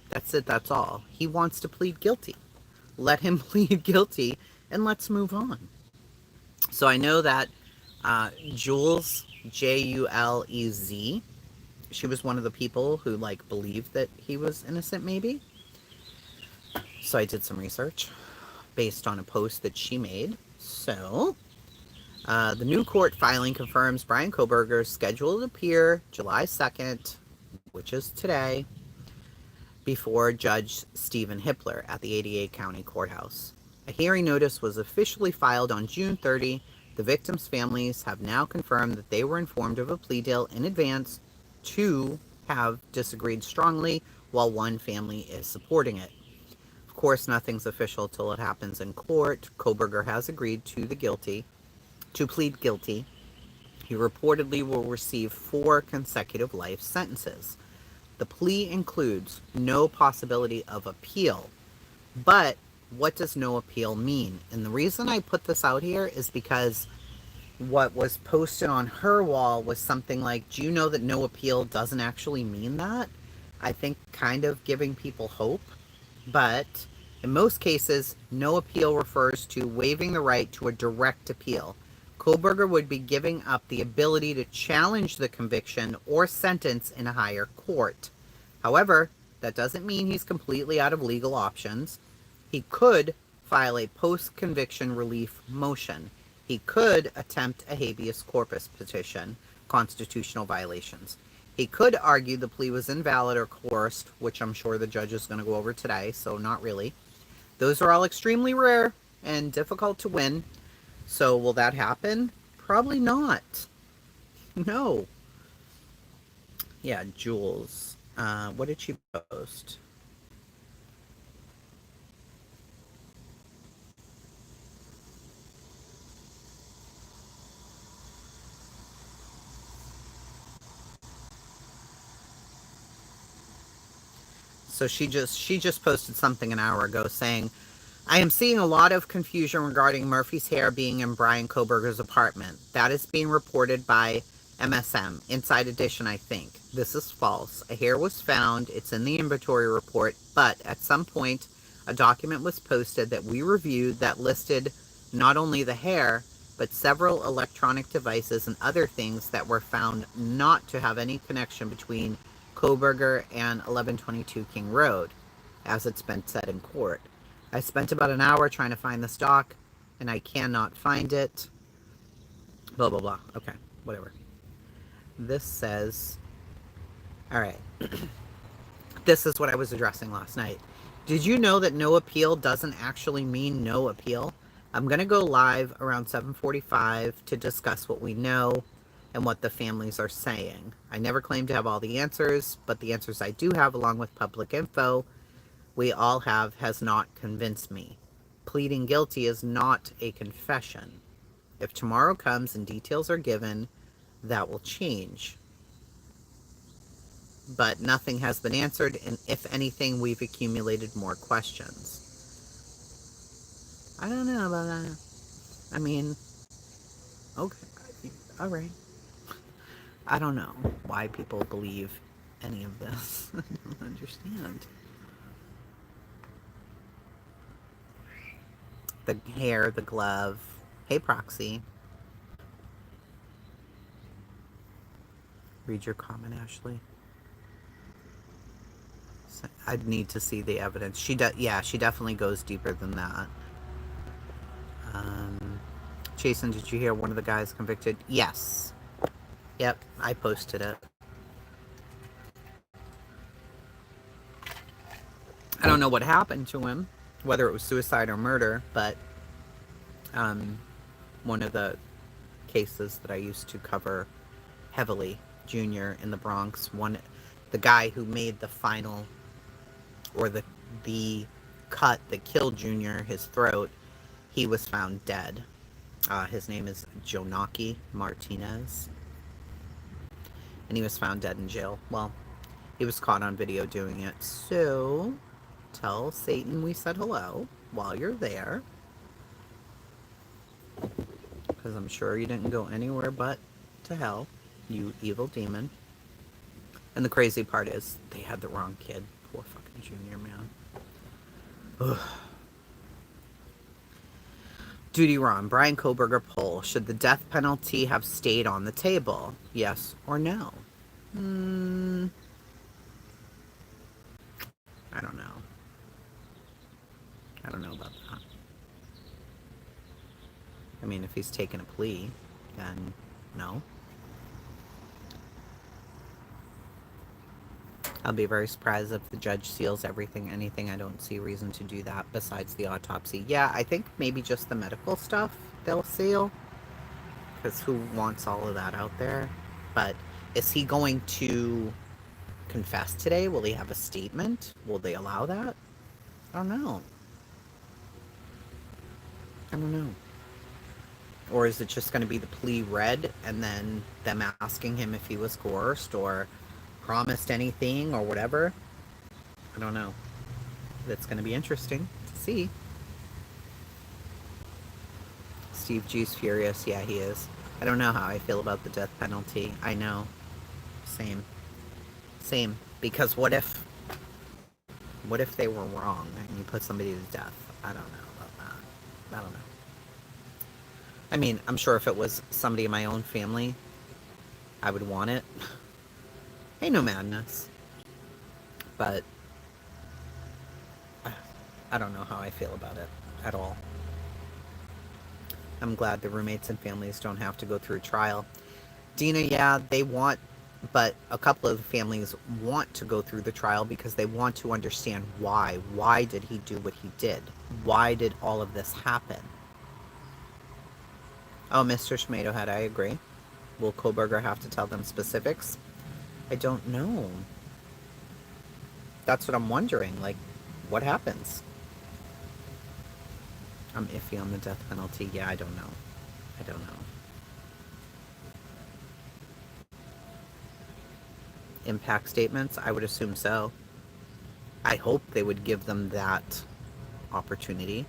Speaker 1: That's it, that's all. He wants to plead guilty. Let him plead guilty, and let's move on. So I know that Jules, Julez, she was one of the people who, like, believed that he was innocent, maybe. So I did some research based on a post that she made. So the new court filing confirms Brian Koberger is scheduled to appear July 2nd, which is today, before Judge Stephen Hippler at the 88 County Courthouse. A hearing notice was officially filed on June 30. The victims' families have now confirmed that they were informed of a plea deal in advance. 2 have disagreed strongly, while 1 family is supporting it. Of course, nothing's official till it happens in court. Koberger has agreed to plead guilty. He reportedly will receive 4 consecutive life sentences. The plea includes no possibility of appeal. But what does no appeal mean? And the reason I put this out here is because what was posted on her wall was something like, do you know that no appeal doesn't actually mean that? I think kind of giving people hope. But in most cases, no appeal refers to waiving the right to a direct appeal, Kohlberger would be giving up the ability to challenge the conviction or sentence in a higher court. However, that doesn't mean he's completely out of legal options. He could file a post-conviction relief motion. He could attempt a habeas corpus petition, constitutional violations. He could argue the plea was invalid or coerced, which I'm sure the judge is going to go over today, so not really. Those are all extremely rare and difficult to win. So will that happen? Probably not. No. Yeah, Jules. What did she post? So she just posted something an hour ago saying, I am seeing a lot of confusion regarding Murphy's hair being in Brian Koberger's apartment. That is being reported by MSM. Inside Edition, I think. This is false. A hair was found. It's in the inventory report. But at some point, a document was posted that we reviewed that listed not only the hair, but several electronic devices and other things that were found not to have any connection between Koberger and 1122 King Road, as it's been said in court. I spent about an hour trying to find this doc, and I cannot find it. Blah, blah, blah. Okay, whatever. This says... Alright. This is what I was addressing last night. Did you know that no appeal doesn't actually mean no appeal? I'm going to go live around 7:45 to discuss what we know and what the families are saying. I never claim to have all the answers, but the answers I do have, along with public info we all have, has not convinced me. Pleading guilty is not a confession. If tomorrow comes and details are given, that will change. But nothing has been answered, and if anything, we've accumulated more questions. I don't know about that. I mean, okay, all right. I don't know why people believe any of this. I don't understand. The hair, the glove. Hey, Proxy. Read your comment, Ashley. I'd need to see the evidence. Yeah, she definitely goes deeper than that. Jason, did you hear one of the guys convicted? Yes. Yep, I posted it. I don't know what happened to him, whether it was suicide or murder, but one of the cases that I used to cover heavily, Junior in the Bronx, the guy who made the final, or the cut that killed Junior, his throat, he was found dead. His name is Jonaki Martinez. And he was found dead in jail. Well, he was caught on video doing it. So, tell Satan we said hello while you're there. Because I'm sure you didn't go anywhere but to hell, you evil demon. And the crazy part is, they had the wrong kid. Poor fucking Junior, man. Ugh. Duty Ron, Brian Koberger poll. Should the death penalty have stayed on the table? Yes or no? I don't know. I don't know about that. I mean, if he's taken a plea, then no. I'll be very surprised if the judge seals anything. I don't see a reason to do that besides the autopsy. Yeah, I think maybe just the medical stuff they'll seal. Because who wants all of that out there? But is he going to confess today? Will he have a statement? Will they allow that? I don't know. I don't know. Or is it just going to be the plea read and then them asking him if he was coerced or promised anything or whatever? I don't know. That's going to be interesting to see. Steve G's furious. Yeah, he is. I don't know how I feel about the death penalty. I know. Same. Because what if they were wrong and you put somebody to death? I don't know about that. I don't know. I mean, I'm sure if it was somebody in my own family, I would want it. Ain't no madness. But I don't know how I feel about it at all. I'm glad the roommates and families don't have to go through trial. Dina, yeah, they want, but a couple of the families want to go through the trial because they want to understand why. Why did he do what he did? Why did all of this happen? Oh, Mr. Schmadohead, I agree. Will Koberger have to tell them specifics? I don't know. That's what I'm wondering. Like, what happens? I'm iffy on the death penalty. Yeah, I don't know. I don't know. Impact statements? I would assume so. I hope they would give them that opportunity.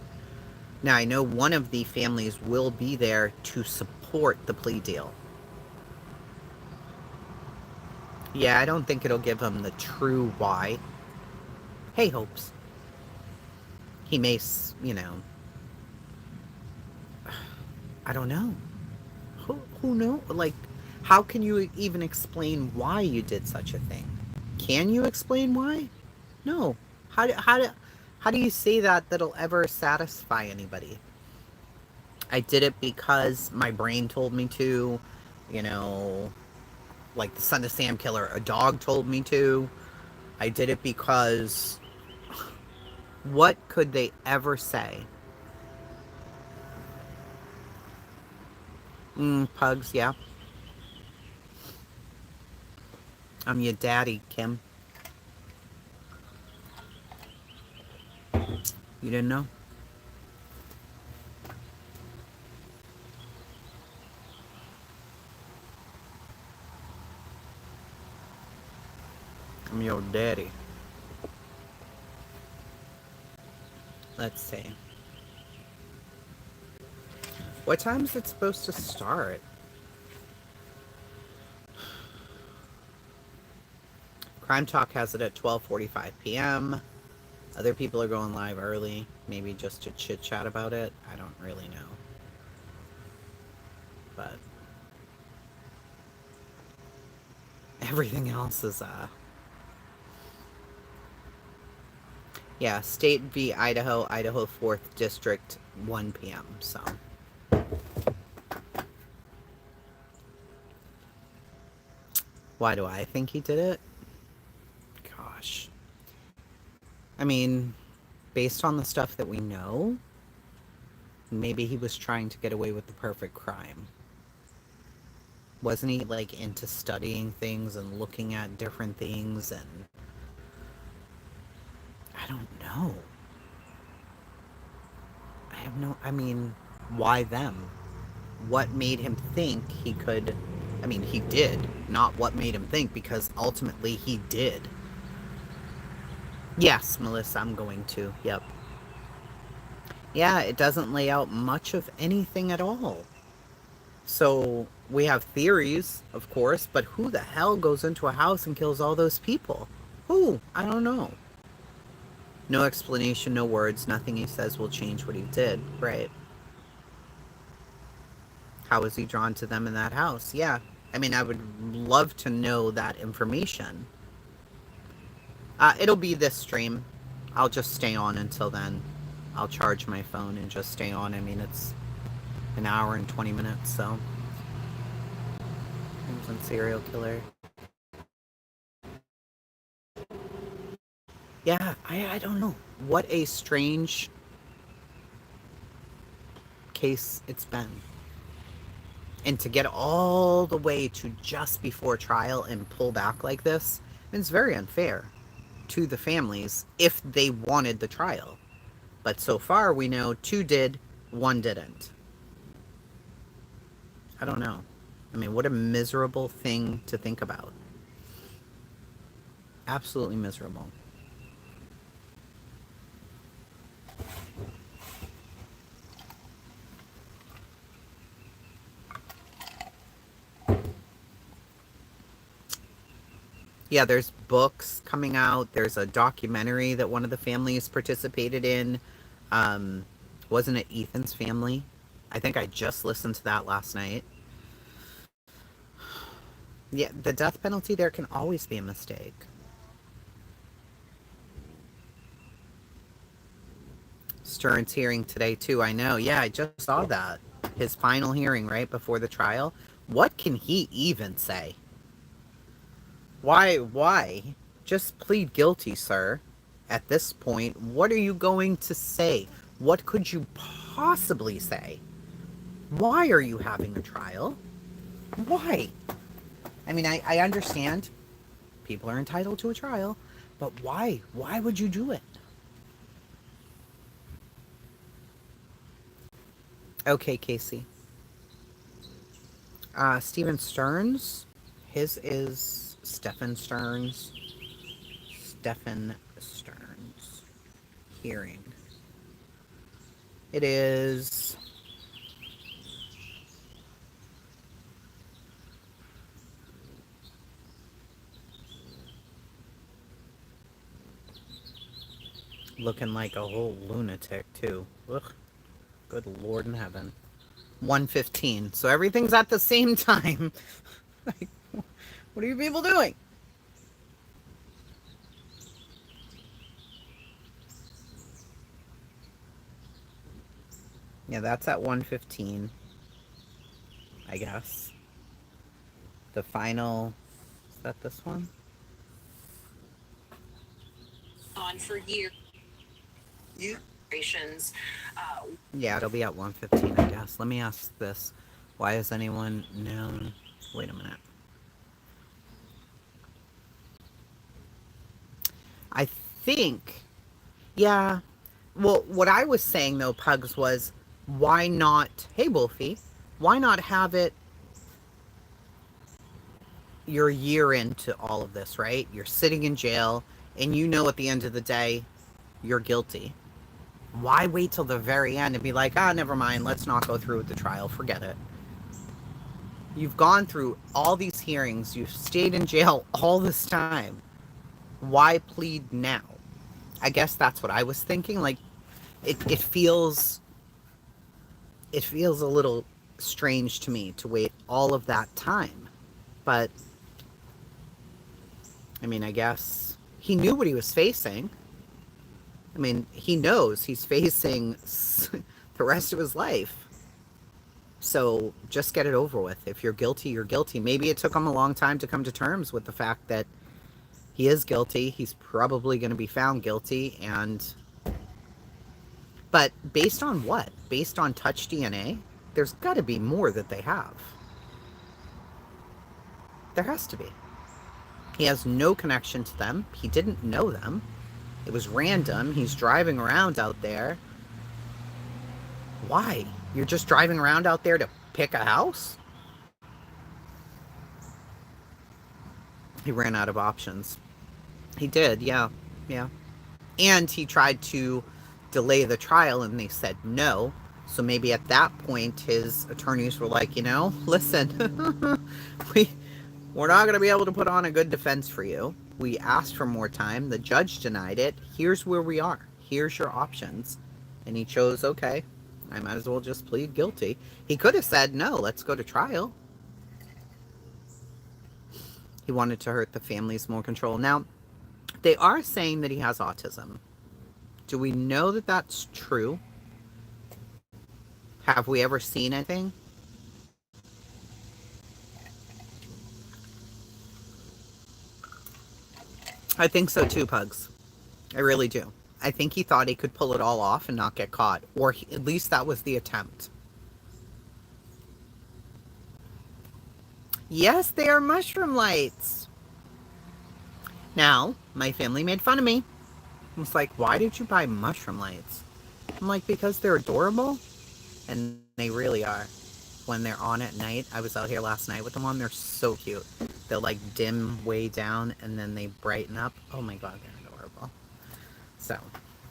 Speaker 1: Now, I know one of the families will be there to support the plea deal. Yeah, I don't think it'll give them the true why. Hey, hopes. He may, you know, I don't know. Who knows? Like, how can you even explain why you did such a thing? Can you explain why? No. How do you say that that'll ever satisfy anybody? I did it because my brain told me to, you know, like the Son of Sam killer, a dog told me to. I did it because what could they ever say? Pugs, yeah. I'm your daddy, Kim. You didn't know? I'm your daddy. Let's see. What time is it supposed to start? Crime Talk has it at 12:45 p.m. Other people are going live early, maybe just to chit chat about it. I don't really know. But everything else is yeah, State v. Idaho, Idaho 4th District, 1 p.m. So why do I think he did it? Gosh. I mean, based on the stuff that we know, maybe he was trying to get away with the perfect crime. Wasn't he, like, into studying things and looking at different things? And I don't know. I mean, why them? What made him think he could? I mean, he did, not what made him think, because ultimately he did. Yes, Melissa, I'm going to. Yep. Yeah, it doesn't lay out much of anything at all. So we have theories, of course, but who the hell goes into a house and kills all those people? Who? I don't know. No explanation, no words, nothing he says will change what he did. Right. How was he drawn to them in that house? Yeah. I mean, I would love to know that information. It'll be this stream. I'll just stay on until then. I'll charge my phone and just stay on. I mean, it's an hour and 20 minutes, so. Crimson serial killer. Yeah, I don't know. What a strange case it's been. And to get all the way to just before trial and pull back like this, it's very unfair to the families if they wanted the trial. But so far, we know 2 did, 1 didn't. I don't know. I mean, what a miserable thing to think about. Absolutely miserable. Yeah, there's books coming out. There's a documentary that one of the families participated in. Wasn't it Ethan's family? I think I just listened to that last night. Yeah, the death penalty, there can always be a mistake. Stern's hearing today too, I know. Yeah, I just saw that. His final hearing right before the trial. What can he even say? Why? Just plead guilty, sir. At this point, what are you going to say? What could you possibly say? Why are you having a trial? Why? I mean, I understand people are entitled to a trial, but why? Why would you do it? Okay, Casey. Stephen Stearns. His is Stephen Stearns. Stephen Stearns. Hearing. It is... looking like a whole lunatic, too. Ugh. Good Lord in heaven. 1:15. So everything's at the same time. Like, what are you people doing? Yeah, that's at 1:15. I guess. The final... Is that this one?
Speaker 5: On for years.
Speaker 1: Yeah, it'll be at 1:15, I guess. Let me ask this. Why has anyone known... Wait a minute. I think... Yeah. Well, what I was saying, though, Pugs, was why not... Hey, Wolfie. Why not have it... You're a year into all of this, right? You're sitting in jail, and you know at the end of the day, you're guilty. Why wait till the very end and be like, never mind, let's not go through with the trial, forget it. You've gone through all these hearings, you've stayed in jail all this time. Why plead now? I guess that's what I was thinking. Like, it feels a little strange to me to wait all of that time. But, I mean, I guess he knew what he was facing. I mean, he knows he's facing the rest of his life. So just get it over with. If you're guilty, you're guilty. Maybe it took him a long time to come to terms with the fact that he is guilty. He's probably going to be found guilty. But based on what? Based on touch DNA? There's got to be more that they have. There has to be. He has no connection to them. He didn't know them. It was random. He's driving around out there. Why? You're just driving around out there to pick a house? He ran out of options. He did, yeah. And he tried to delay the trial and they said no. So maybe at that point his attorneys were like, listen, we're not going to be able to put on a good defense for you. We asked for more time. The judge denied it. Here's where we are. Here's your options. And he chose, okay, I might as well just plead guilty. He could have said, no, let's go to trial. He wanted to hurt the family's more control. Now, they are saying that he has autism. Do we know that that's true? Have we ever seen anything? I think so too, Pugs. I really do. I think he thought he could pull it all off and not get caught. Or at least that was the attempt. Yes, they are mushroom lights. Now, my family made fun of me. I was like, why did you buy mushroom lights? I'm like, because they're adorable. And they really are. When they're on at night, I was out here last night with them on. They're so cute. They'll like dim way down and then they brighten up. Oh my god, they're adorable. So,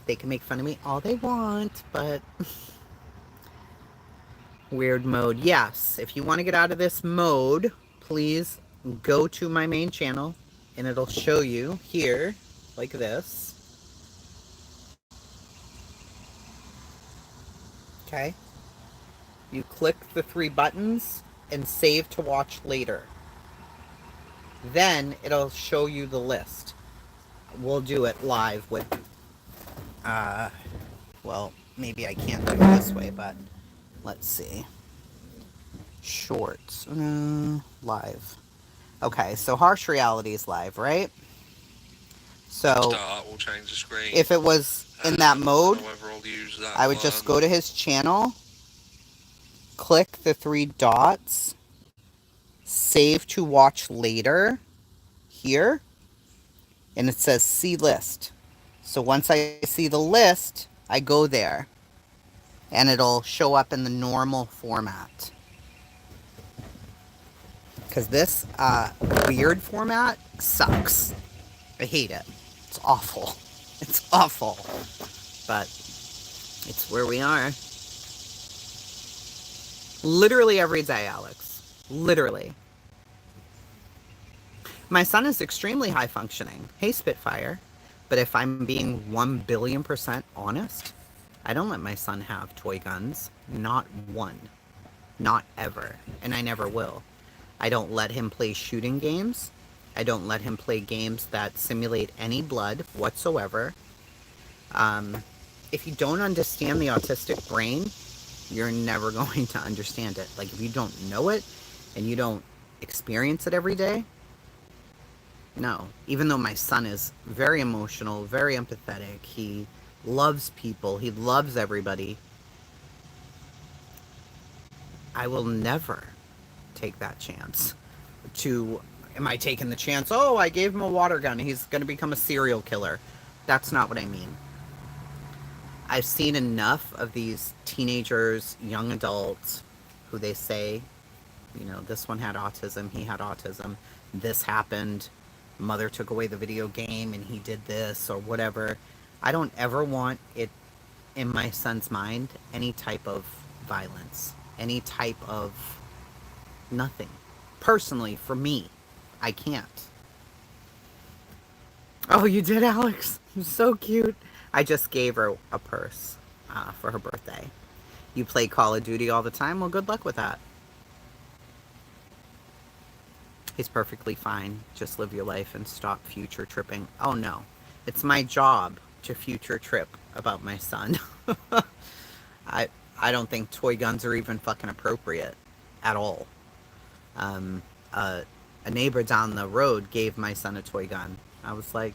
Speaker 1: they can make fun of me all they want, but... Weird mode. Yes, if you want to get out of this mode, please go to my main channel and it'll show you here, like this. Okay? You click the 3 buttons and save to watch later. Then it'll show you the list. We'll do it live with, well, maybe I can't do it this way, but let's see. Shorts. Live. Okay, so Harsh Reality is live, right? So
Speaker 6: Start will change the screen.
Speaker 1: if it was in that mode,
Speaker 6: I don't know whether I'll use that
Speaker 1: I would just go to his channel, click the 3 dots, save to watch later here, and it says see list. So once I see the list, I go there and it'll show up in the normal format. Because this weird format sucks. I hate it. It's awful. It's awful. But it's where we are. Literally every day, Alex. Literally. My son is extremely high functioning. Hey, Spitfire. But if I'm being 1,000,000,000% honest, I don't let my son have toy guns. Not one. Not ever. And I never will. I don't let him play shooting games. I don't let him play games that simulate any blood whatsoever. If you don't understand the autistic brain, you're never going to understand it. Like, if you don't know it and you don't experience it every day, no. Even though my son is very emotional, very empathetic, he loves people, he loves everybody, I will never take that chance to, am I taking the chance, oh, I gave him a water gun, he's going to become a serial killer. That's not what I mean. I've seen enough of these teenagers, young adults, who they say, you know, this one had autism, he had autism, this happened, mother took away the video game and he did this or whatever. I don't ever want it in my son's mind, any type of violence, any type of nothing. Personally, for me, I can't. Oh, you did, Alex? So cute. I just gave her a purse for her birthday. You play Call of Duty all the time? Well, good luck with that. He's perfectly fine. Just live your life and stop future tripping. Oh, no. It's my job to future trip about my son. I don't think toy guns are even fucking appropriate at all. A neighbor down the road gave my son a toy gun. I was like,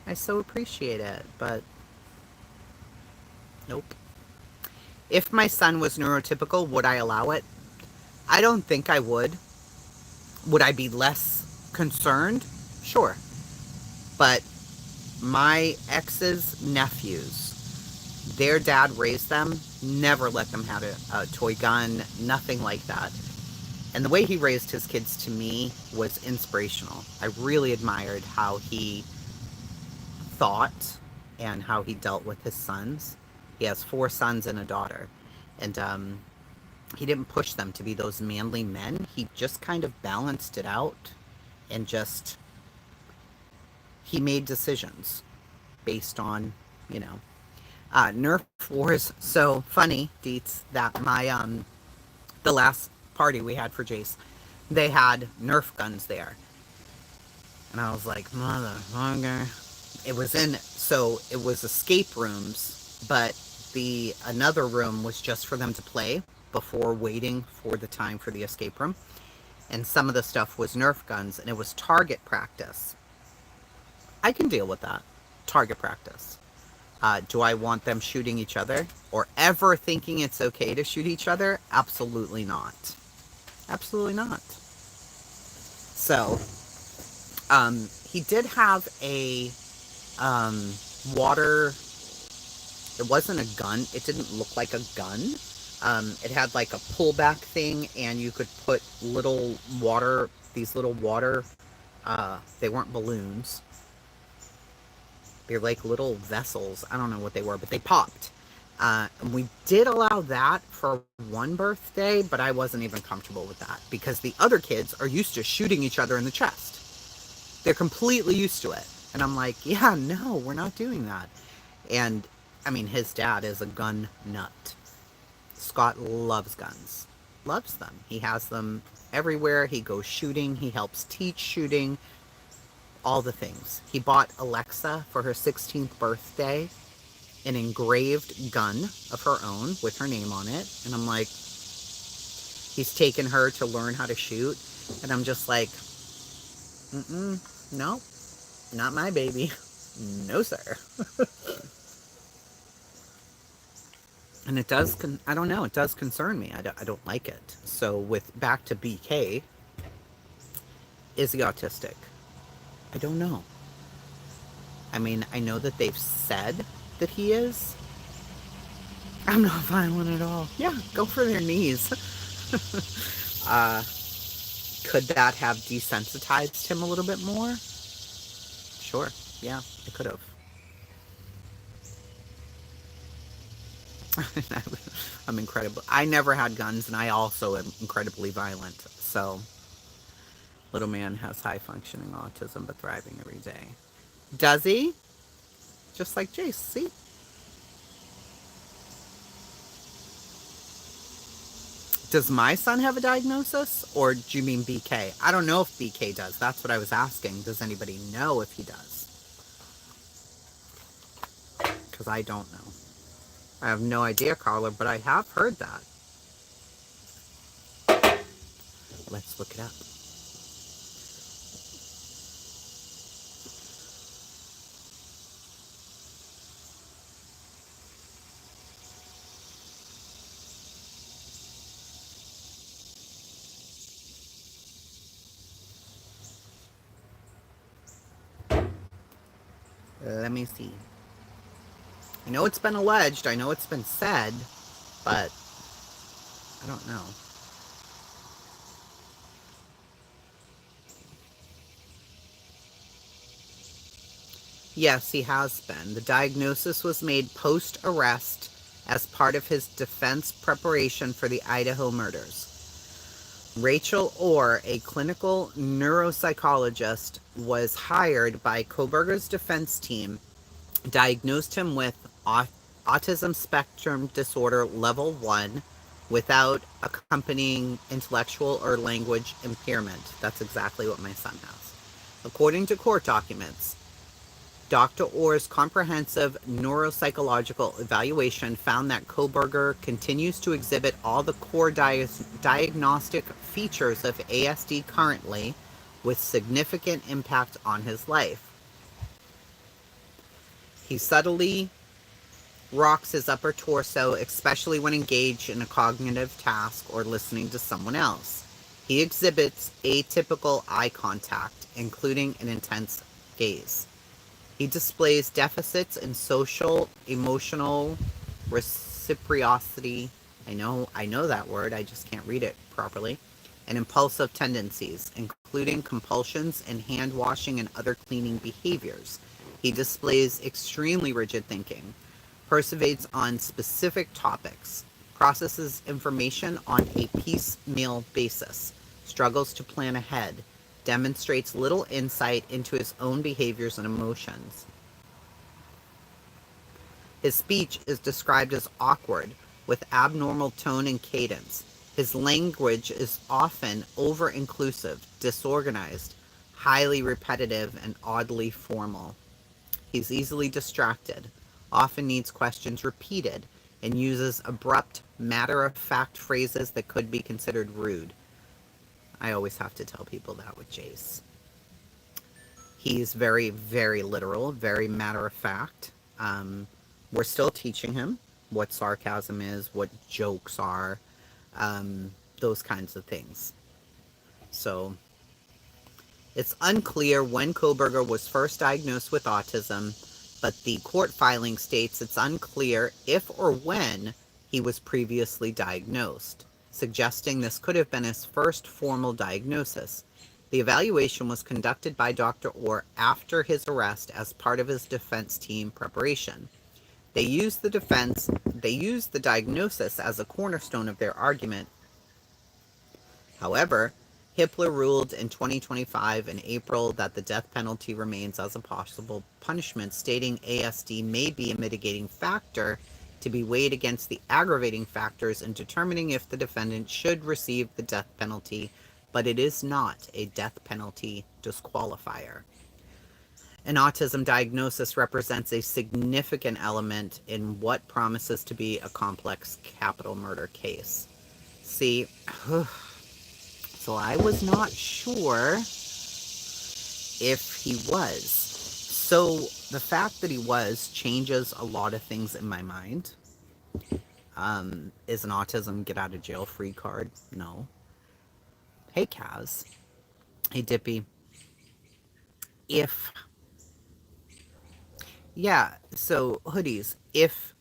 Speaker 1: I so appreciate it, but nope. If my son was neurotypical, would I allow it? I don't think I would. Would I be less concerned? Sure. But my ex's nephews, their dad raised them, never let them have a toy gun, nothing like that. And the way he raised his kids to me was inspirational. I really admired how he thought and how he dealt with his sons. He has 4 sons and a daughter. And he didn't push them to be those manly men. He just kind of balanced it out and just, he made decisions based on, you know, Nerf wars. So funny, Deets, that my, the last party we had for Jace, they had Nerf guns there. And I was like, motherfucker. It was in, so it was escape rooms, but another room was just for them to play before waiting for the time for the escape room. And some of the stuff was Nerf guns, and it was target practice. I can deal with that. Target practice. Do I want them shooting each other? Or ever thinking it's okay to shoot each other? Absolutely not. Absolutely not. So, he did have a water, it wasn't a gun, it didn't look like a gun. It had like a pullback thing, and you could put little water, these little water, they weren't balloons. They're like little vessels. I don't know what they were, but they popped. And we did allow that for one birthday, but I wasn't even comfortable with that because the other kids are used to shooting each other in the chest. They're completely used to it. And I'm like, yeah, no, we're not doing that. And I mean, his dad is a gun nut. Scott loves guns. Loves them. He has them everywhere. He goes shooting. He helps teach shooting. All the things. He bought Alexa for her 16th birthday an engraved gun of her own with her name on it. And I'm like, he's taken her to learn how to shoot. And I'm just like, no, not my baby. No, sir. And it does, I don't know, it does concern me. I don't like it. So with back to BK, is he autistic? I don't know. I mean, I know that they've said that he is. I'm not violent at all. Yeah, go for their knees. Could that have desensitized him a little bit more? Sure. Yeah, it could have. I'm incredible. I never had guns, and I also am incredibly violent. So, little man has high functioning autism, but thriving every day. Does he? Just like Jace. See? Does my son have a diagnosis, or do you mean BK? I don't know if BK does. That's what I was asking. Does anybody know if he does? Because I don't know. I have no idea, Carla, but I have heard that. Let's look it up. Let me see. I know it's been alleged. I know it's been said, but I don't know. Yes, he has been. The diagnosis was made post-arrest as part of his defense preparation for the Idaho murders. Rachel Orr, a clinical neuropsychologist, was hired by Kohberger's defense team, diagnosed him with autism spectrum disorder level 1 without accompanying intellectual or language impairment. That's exactly what my son has. According to court documents, Dr. Orr's comprehensive neuropsychological evaluation found that Kohberger continues to exhibit all the core diagnostic features of ASD currently, with significant impact on his life. He subtly rocks his upper torso, especially when engaged in a cognitive task or listening to someone else. He exhibits atypical eye contact, including an intense gaze. He displays deficits in social, emotional reciprocity. I know that word, I just can't read it properly. And impulsive tendencies, including compulsions and hand washing and other cleaning behaviors. He displays extremely rigid thinking, perseveres on specific topics, processes information on a piecemeal basis, struggles to plan ahead, demonstrates little insight into his own behaviors and emotions. His speech is described as awkward, with abnormal tone and cadence. His language is often over-inclusive, disorganized, highly repetitive, and oddly formal. He's easily distracted, often needs questions repeated, and uses abrupt, matter-of-fact phrases that could be considered rude. I always have to tell people that with Jace. He's very, very literal, very matter-of-fact. We're still teaching him what sarcasm is, what jokes are, those kinds of things. So it's unclear when Kohberger was first diagnosed with autism, but the court filing states it's unclear if or when he was previously diagnosed, suggesting this could have been his first formal diagnosis. The evaluation was conducted by Dr. Orr after his arrest as part of his defense team preparation. They used the diagnosis as a cornerstone of their argument. However, Hippler ruled in 2025 in April that the death penalty remains as a possible punishment, stating ASD may be a mitigating factor to be weighed against the aggravating factors in determining if the defendant should receive the death penalty, but it is not a death penalty disqualifier. An autism diagnosis represents a significant element in what promises to be a complex capital murder case. See, so I was not sure if he was. So the fact that he was changes a lot of things in my mind. Is an autism get out of jail free card? No. Hey, Kaz. Hey, Dippy. So hoodies, if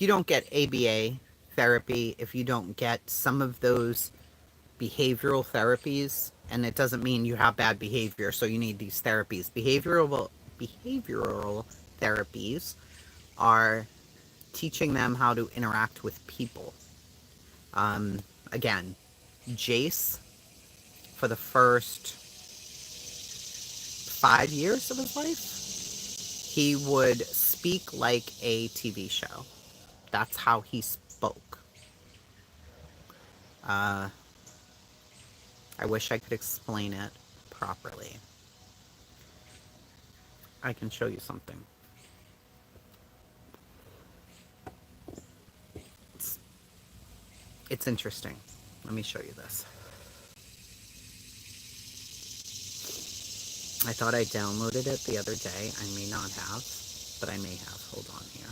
Speaker 1: you don't get ABA therapy, if you don't get some of those behavioral therapies, and it doesn't mean you have bad behavior, so you need these therapies. Behavioral therapies are teaching them how to interact with people. Again, Jace, for the first 5 years of his life, he would speak like a TV show. That's how he spoke. I wish I could explain it properly. I can show you something. It's interesting. Let me show you this. I thought I downloaded it the other day. I may not have, but I may have. Hold on here.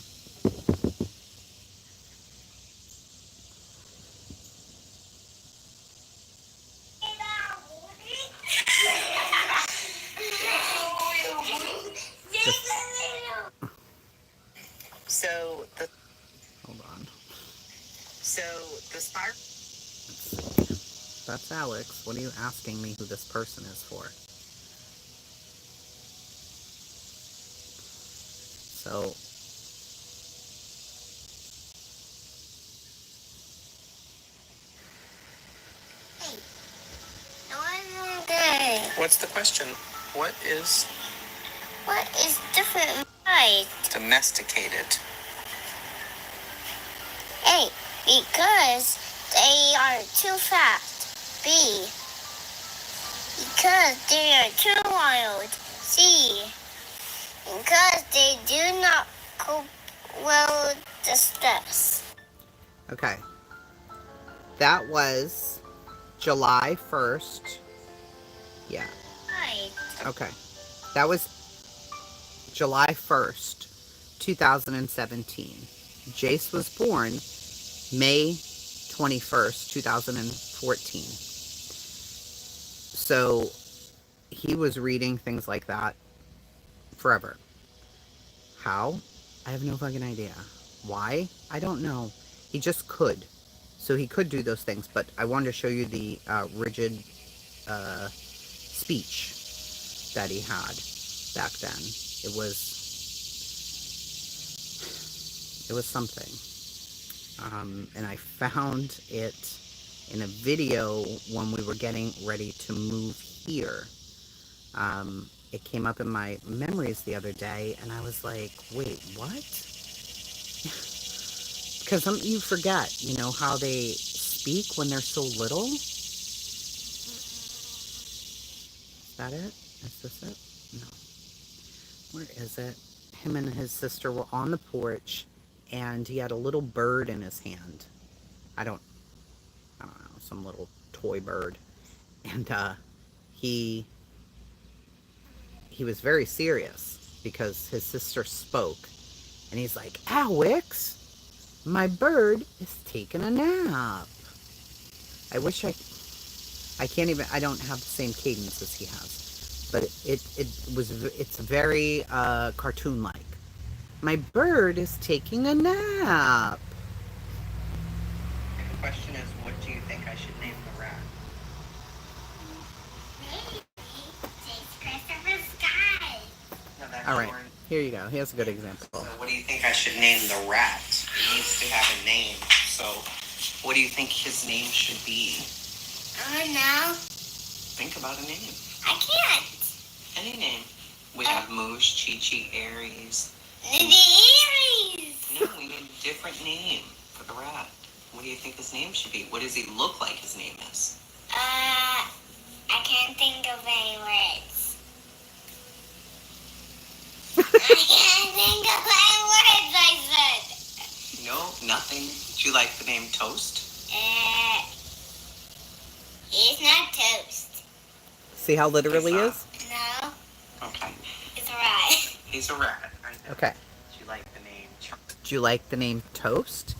Speaker 1: Hold on. So the spark. That's Alex. What are you asking me who this person is for? So
Speaker 7: What's the question? What is
Speaker 8: different right?
Speaker 7: domesticated?
Speaker 8: A, because they are too fast. B, because they are too wild. C, because they do not cope well with the stress.
Speaker 1: okay. That was July 1st. Yeah.
Speaker 8: Right.
Speaker 1: Okay. That was July 1st, 2017. Jace was born May 21st, 2014. So he was reading things like that forever. How? I have no fucking idea. Why? I don't know. He just could. So he could do those things, but I wanted to show you the rigid speech that he had back then. It was something. And I found it in a video when we were getting ready to move here. It came up in my memories the other day, and I was like, wait, what? Because you forget, how they speak when they're so little. Is that it? Is this it? No. Where is it? Him and his sister were on the porch, and he had a little bird in his hand. I don't know, some little toy bird. And he was very serious because his sister spoke. And he's like, Alex, my bird is taking a nap. I wish I don't have the same cadence as he has. But it's very cartoon-like. My bird is taking a nap. The question is, what do you think I should name the rat?
Speaker 8: Maybe it's Christopher Sky.
Speaker 1: No, all right, here you go. Here's a good example.
Speaker 7: So what do you think I should name the rat? It needs to have a name. So what do you think his name should be?
Speaker 8: I don't know.
Speaker 7: Think about a name.
Speaker 8: I can't.
Speaker 7: Any name. We have Moose, Chi-Chi, Aries.
Speaker 8: The Aries.
Speaker 7: No, we need a different name for the rat. What do you think his name should be? What does he look like his name is?
Speaker 8: I can't think of any words. I can't think of any words, I said.
Speaker 7: No, nothing. Do you like the name Toast?
Speaker 8: He's not toast.
Speaker 1: See how literally is?
Speaker 8: No,
Speaker 7: Okay.
Speaker 8: it's a rat.
Speaker 7: He's a rat. I know.
Speaker 1: Okay.
Speaker 7: Do you like the name
Speaker 1: Do you like the name Toast?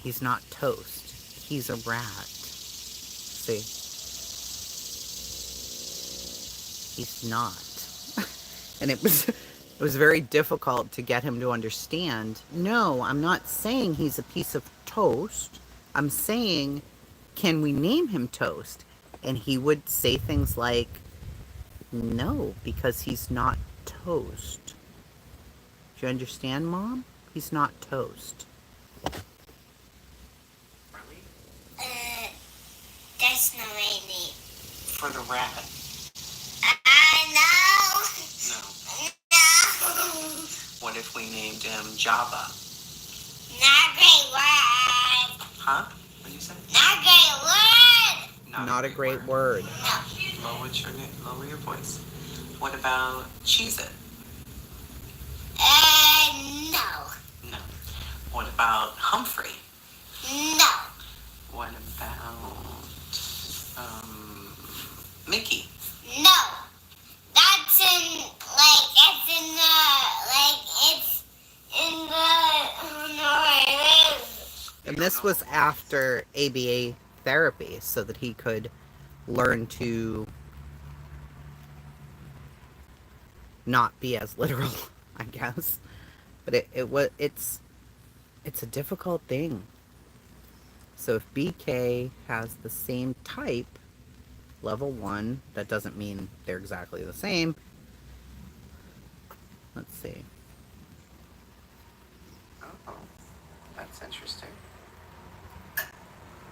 Speaker 1: He's not Toast. He's a rat. See? He's not. And it was very difficult to get him to understand. No, I'm not saying he's a piece of toast. I'm saying, can we name him Toast? And he would say things like, no, because he's not toast. Do you understand, Mom? He's not toast.
Speaker 7: Really?
Speaker 8: That's not my name.
Speaker 7: For the rat.
Speaker 8: No.
Speaker 7: No.
Speaker 8: No.
Speaker 7: What if we named him Java?
Speaker 8: Not a great word.
Speaker 7: Huh? What did you say?
Speaker 8: Not a great word.
Speaker 1: Not a great word.
Speaker 8: No.
Speaker 7: Lower your voice. What about Cheez-It?
Speaker 8: No.
Speaker 7: No. What about Humphrey?
Speaker 8: No.
Speaker 7: What about Mickey?
Speaker 8: No. That's in, like, it's in the, like, it's in the, oh no, it is.
Speaker 1: And this was after ABA therapy so that he could learn to not be as literal, I guess. But it's a difficult thing. So if BK has the same type, level 1, that doesn't mean they're exactly the same. Let's see.
Speaker 7: Oh, that's interesting.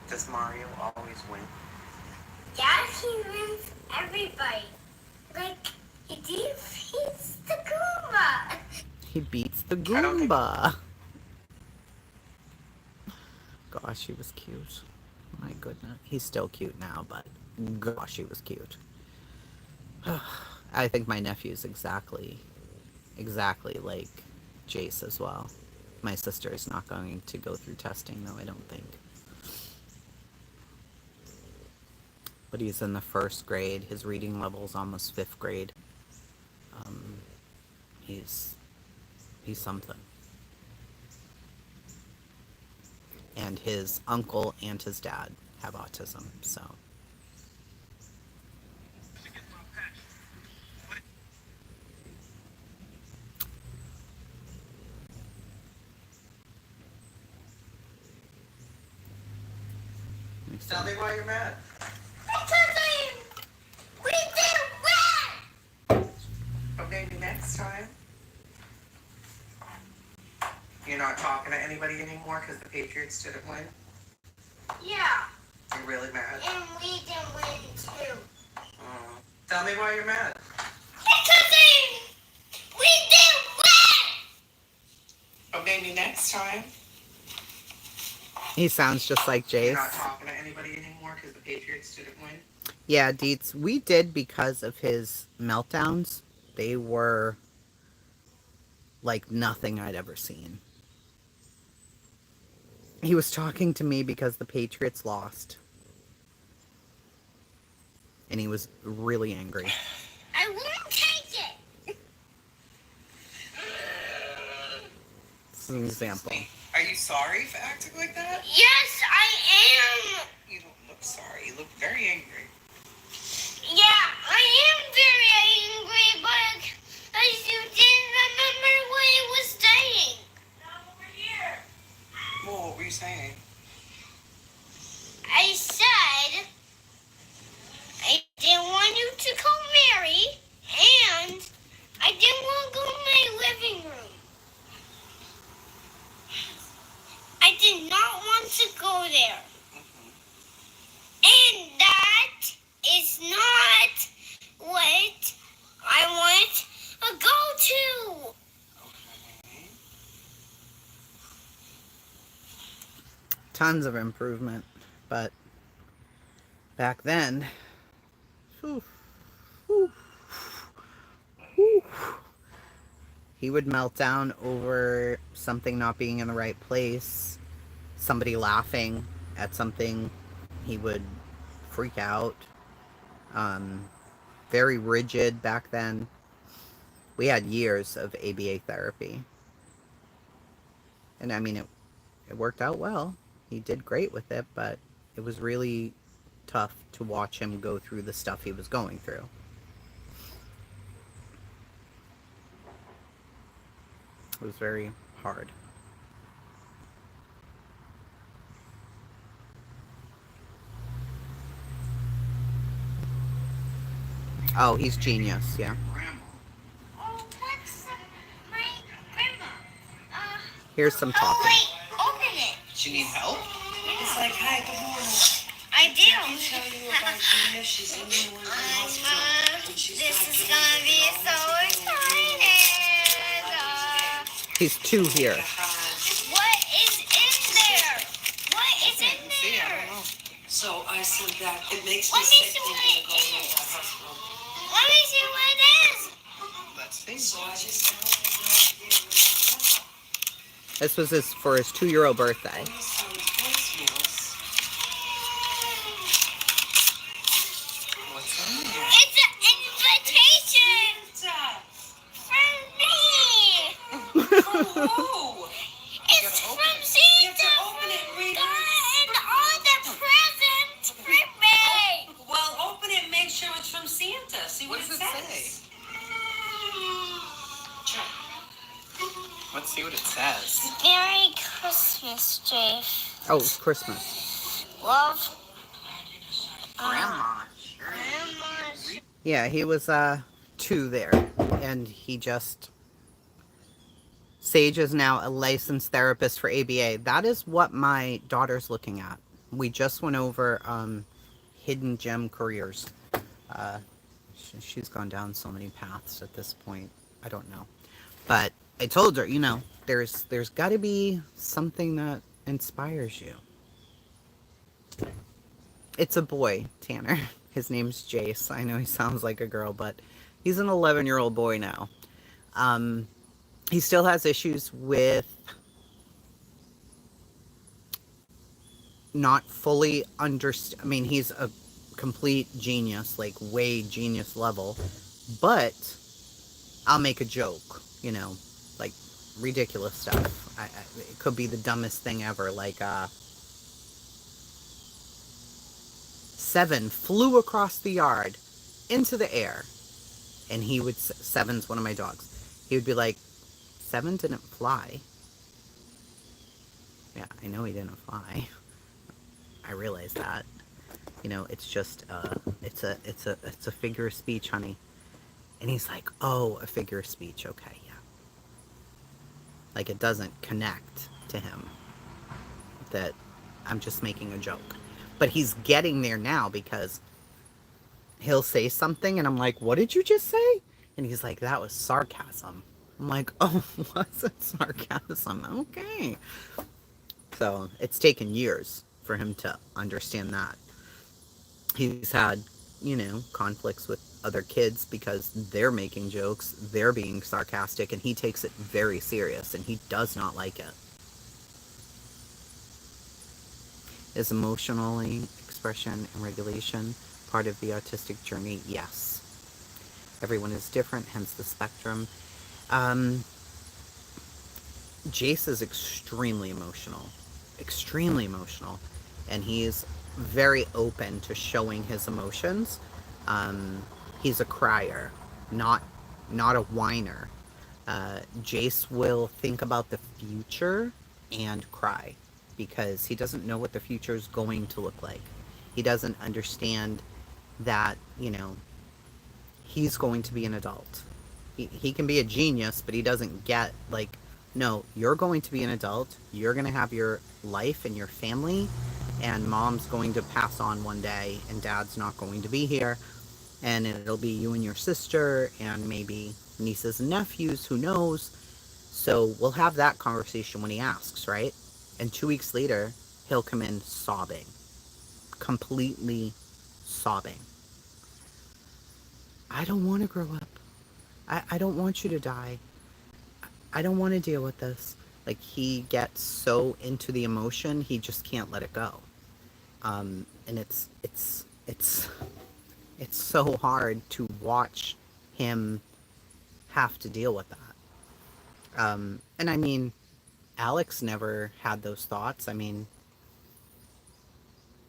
Speaker 7: Does Mario always win?
Speaker 8: Yeah, he wins everybody. Like, he defeats the Goomba.
Speaker 1: He beats the
Speaker 7: I don't think-
Speaker 1: Goomba. Gosh, he was cute. My goodness. He's still cute now, but gosh, he was cute. I think my nephew's exactly like Jace as well. My sister is not going to go through testing, though, I don't think. But he's in the 1st grade. His reading level's almost 5th grade. He's something. And his uncle and his dad have autism, so.
Speaker 7: Tell me why you're mad.
Speaker 8: We did win!
Speaker 7: But maybe next time. You're not talking to anybody anymore because the Patriots didn't win?
Speaker 8: Yeah,
Speaker 7: You're really mad?
Speaker 8: and we did win too.
Speaker 7: Tell me why you're mad.
Speaker 8: Because we did win!
Speaker 7: But maybe next time.
Speaker 1: He sounds just like
Speaker 7: You're
Speaker 1: Jace.
Speaker 7: not talking to anybody anymore because the Patriots didn't win?
Speaker 1: Yeah, Deets, we did because of his meltdowns. They were like nothing I'd ever seen. He was talking to me because the Patriots lost. And he was really angry.
Speaker 8: I won't take it!
Speaker 1: This is an example.
Speaker 7: Are you sorry for acting like that?
Speaker 8: Yes, I am!
Speaker 7: You don't look sorry. You look very angry.
Speaker 8: Yeah, I am very angry, but I still didn't remember what I was saying. Not over here.
Speaker 7: Well, what were you saying?
Speaker 8: I said I didn't want you to call Mary, and I didn't want to go in my living room. I did not want to go there. And that
Speaker 1: Tons of improvement. But back then, whew, whew, whew, he would melt down over something not being in the right place, somebody laughing at something. He would freak out. Um, very rigid back then. We had years of ABA therapy. And I mean, it worked out well. He did great with it, but it was really tough to watch him go through the stuff he was going through. It was very hard. Oh, he's genius, yeah.
Speaker 8: Oh, what's my grandma?
Speaker 1: Here's some
Speaker 8: Oh,
Speaker 1: talking.
Speaker 8: wait, open it.
Speaker 7: She need help?
Speaker 9: It's like, hi, good morning.
Speaker 8: I do.
Speaker 9: Let me tell you about Gina. She's in the hospital. And she's
Speaker 8: This
Speaker 9: not
Speaker 8: is
Speaker 9: getting
Speaker 8: gonna be so exciting.
Speaker 1: He's 2 here.
Speaker 8: What is in there? What is in there?
Speaker 9: So I sent that. It makes
Speaker 8: Let
Speaker 9: me
Speaker 8: me
Speaker 9: sick
Speaker 8: see what
Speaker 9: thinking
Speaker 8: it
Speaker 9: of going to
Speaker 8: is.
Speaker 9: that hospital.
Speaker 8: Let me see what it is.
Speaker 7: Let's see.
Speaker 9: So I just sent her
Speaker 1: This was for his 2-year-old birthday.
Speaker 7: What's in there?
Speaker 8: It's an invitation from me.
Speaker 9: From who?
Speaker 8: It's from
Speaker 9: You have
Speaker 8: Santa.
Speaker 9: to open it and read it.
Speaker 8: And all the presents for me.
Speaker 9: Well, open it and make sure it's from Santa. See what,
Speaker 7: What does
Speaker 9: it
Speaker 7: it
Speaker 9: says.
Speaker 7: say? Let's see what it says.
Speaker 8: Merry Christmas, Jake.
Speaker 1: Oh, it's Christmas.
Speaker 8: Love.
Speaker 7: Grandma.
Speaker 8: Grandma's.
Speaker 1: Yeah, he was 2 there. And he just... Sage is now a licensed therapist for ABA. That is what my daughter's looking at. We just went over hidden gem careers. She's gone down so many paths at this point. I don't know. But I told her, there's got to be something that inspires you. It's a boy, Tanner. His name's Jace. I know he sounds like a girl, but he's an 11-year-old boy now. He still has issues with not fully understand. I mean, he's a complete genius, like way genius level, but I'll make a joke, like ridiculous stuff. It could be the dumbest thing ever, like 7 flew across the yard into the air, and he would, 7's one of my dogs, he would be like, 7 didn't fly. Yeah, I know he didn't fly. I realize that. It's just it's a figure of speech, honey. And he's like, "Oh, a figure of speech. Okay, yeah." Like it doesn't connect to him that I'm just making a joke. But he's getting there now because he'll say something and I'm like, "What did you just say?" And he's like, "That was sarcasm." I'm like, "Oh, was it sarcasm? Okay." So it's taken years for him to understand that. He's had, conflicts with other kids because they're making jokes, they're being sarcastic, and he takes it very serious, and he does not like it. Is emotionally expression and regulation part of the autistic journey? Yes. Everyone is different, hence the spectrum. Jace is extremely emotional, and he's very open to showing his emotions. He's a crier, not a whiner. Jace will think about the future and cry because he doesn't know what the future is going to look like. He doesn't understand that, he's going to be an adult. He can be a genius, but he doesn't get, like, no, you're going to be an adult. You're going to have your life and your family, and mom's going to pass on one day, and dad's not going to be here, and it'll be you and your sister, and maybe nieces and nephews, who knows? So we'll have that conversation when he asks, right? And 2 weeks later, he'll come in sobbing, completely sobbing. I don't want to grow up. I don't want you to die. I don't want to deal with this. Like, he gets so into the emotion, he just can't let it go. And it's so hard to watch him have to deal with that. And I mean, Alex never had those thoughts. I mean,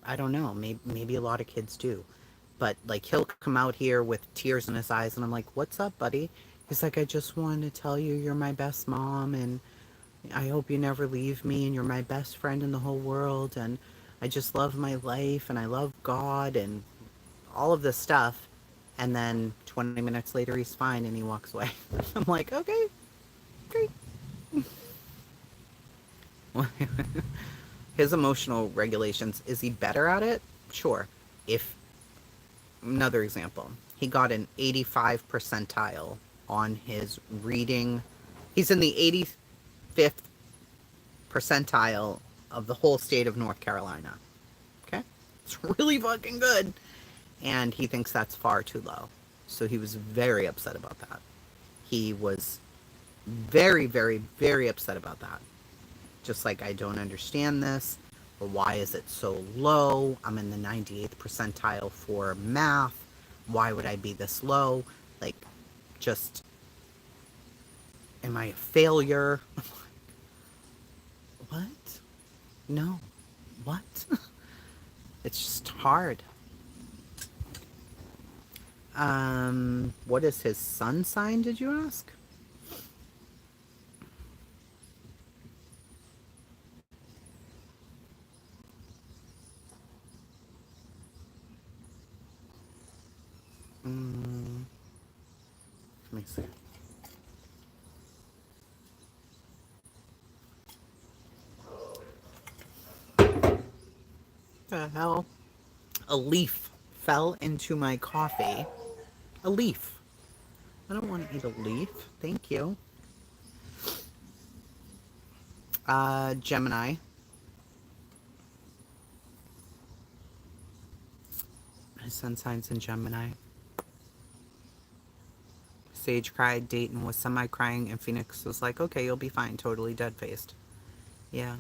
Speaker 1: I don't know. Maybe a lot of kids do. But like, he'll come out here with tears in his eyes, and I'm like, "What's up, buddy?" He's like, "I just wanted to tell you you're my best mom, and I hope you never leave me, and you're my best friend in the whole world, and I just love my life, and I love God, and all of this stuff." And then 20 minutes later, he's fine, and he walks away. I'm like, okay, great. His emotional regulations, is he better at it? Sure. If Another example, he got an 85 percentile on his reading. He's in the 85th percentile of the whole state of North Carolina. Okay? It's really fucking good. And he thinks that's far too low. So he was very upset about that. He was very, very, very upset about that. Just like, I don't understand this, or why is it so low? I'm in the 98th percentile for math. Why would I be this low? Like, just, am I a failure? What? No. What? It's just hard. What is his sun sign, did you ask? Let me see. The hell? A leaf fell into my coffee. A leaf. I don't want to eat a leaf. Thank you. Gemini. My sun signs in Gemini. Sage cried, Dayton was semi-crying, and Phoenix was like, okay, you'll be fine, totally dead-faced. Yeah.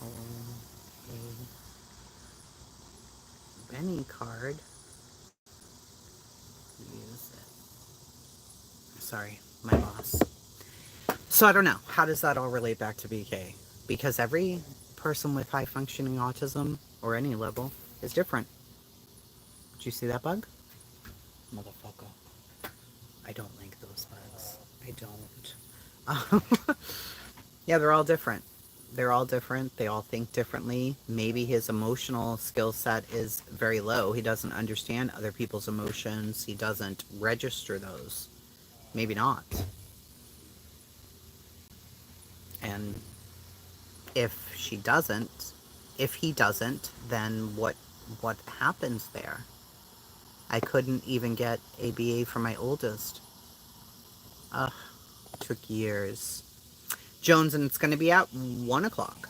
Speaker 1: A Benny card. Use it. Sorry, my boss. So I don't know. How does that all relate back to BK? Because every person with high functioning autism, or any level, is different. Did you see that bug? Motherfucker. I don't like those bugs. I don't. Yeah, they're all different. They're all different. They all think differently. Maybe his emotional skill set is very low. He doesn't understand other people's emotions. He doesn't register those. Maybe not. And if she doesn't, if he doesn't, then what happens there? I couldn't even get ABA for my oldest. Ugh, took years. Jones, and it's going to be at 1 o'clock.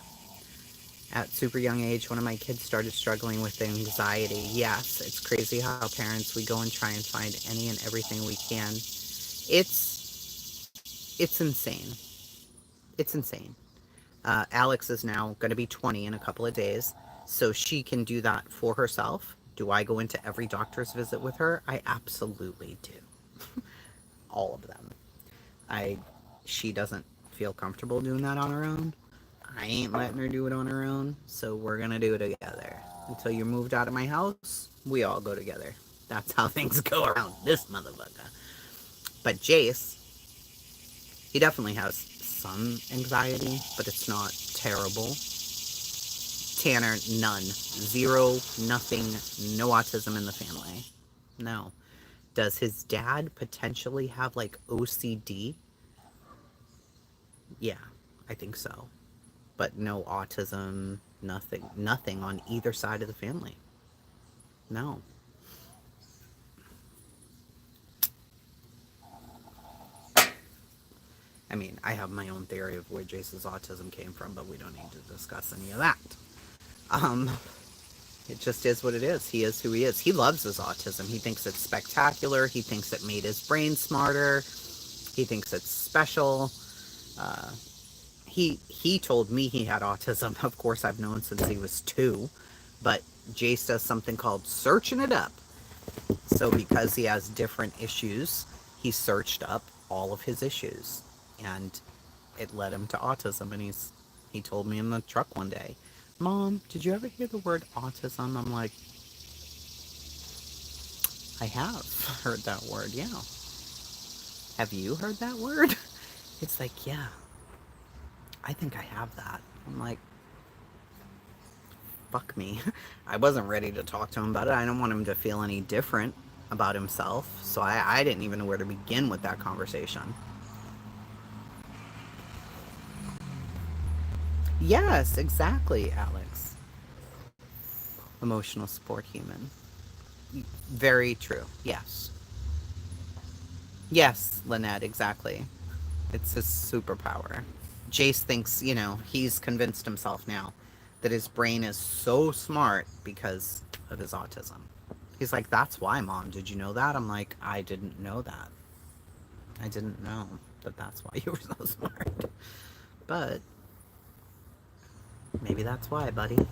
Speaker 1: At super young age, one of my kids started struggling with anxiety. Yes, it's crazy how parents, we go and try and find any and everything we can. It's insane. It's insane. Alex is now going to be 20 in a couple of days, so she can do that for herself. Do I go into every doctor's visit with her? I absolutely do. All of them. She doesn't feel comfortable doing that on her own. I ain't letting her do it on her own, so we're gonna do it together. Until you're moved out of my house, we all go together. That's how things go around this motherfucker. But Jace, he definitely has some anxiety, but it's not terrible. Tanner, none. Zero, nothing, no autism in the family. No. Does his dad potentially have like OCD? Yeah, I think so. But no autism, nothing on either side of the family. No. I mean, I have my own theory of where Jace's autism came from, but we don't need to discuss any of that. Um, it just is what it is. He is who he is. He loves his autism. He thinks it's spectacular. He thinks it made his brain smarter. He thinks it's special. Uh, he told me he had autism. Of course, I've known since he was 2, but Jace does something called searching it up. So because he has different issues, he searched up all of his issues, and it led him to autism. And he told me in the truck one day, "Mom, did you ever hear the word autism?" I'm like, "I have heard that word, yeah." "Have you heard that word?" It's like, "Yeah, I think I have that." I'm like, fuck me. I wasn't ready to talk to him about it. I don't want him to feel any different about himself. So I didn't even know where to begin with that conversation. Yes, exactly, Alex. Emotional support human. Very true. Yes. Yes, Lynette, exactly. It's his superpower. Jace thinks, he's convinced himself now that his brain is so smart because of his autism. He's like, "That's why, Mom. Did you know that?" I'm like, "I didn't know that. I didn't know that that's why you were so smart. But maybe that's why, buddy."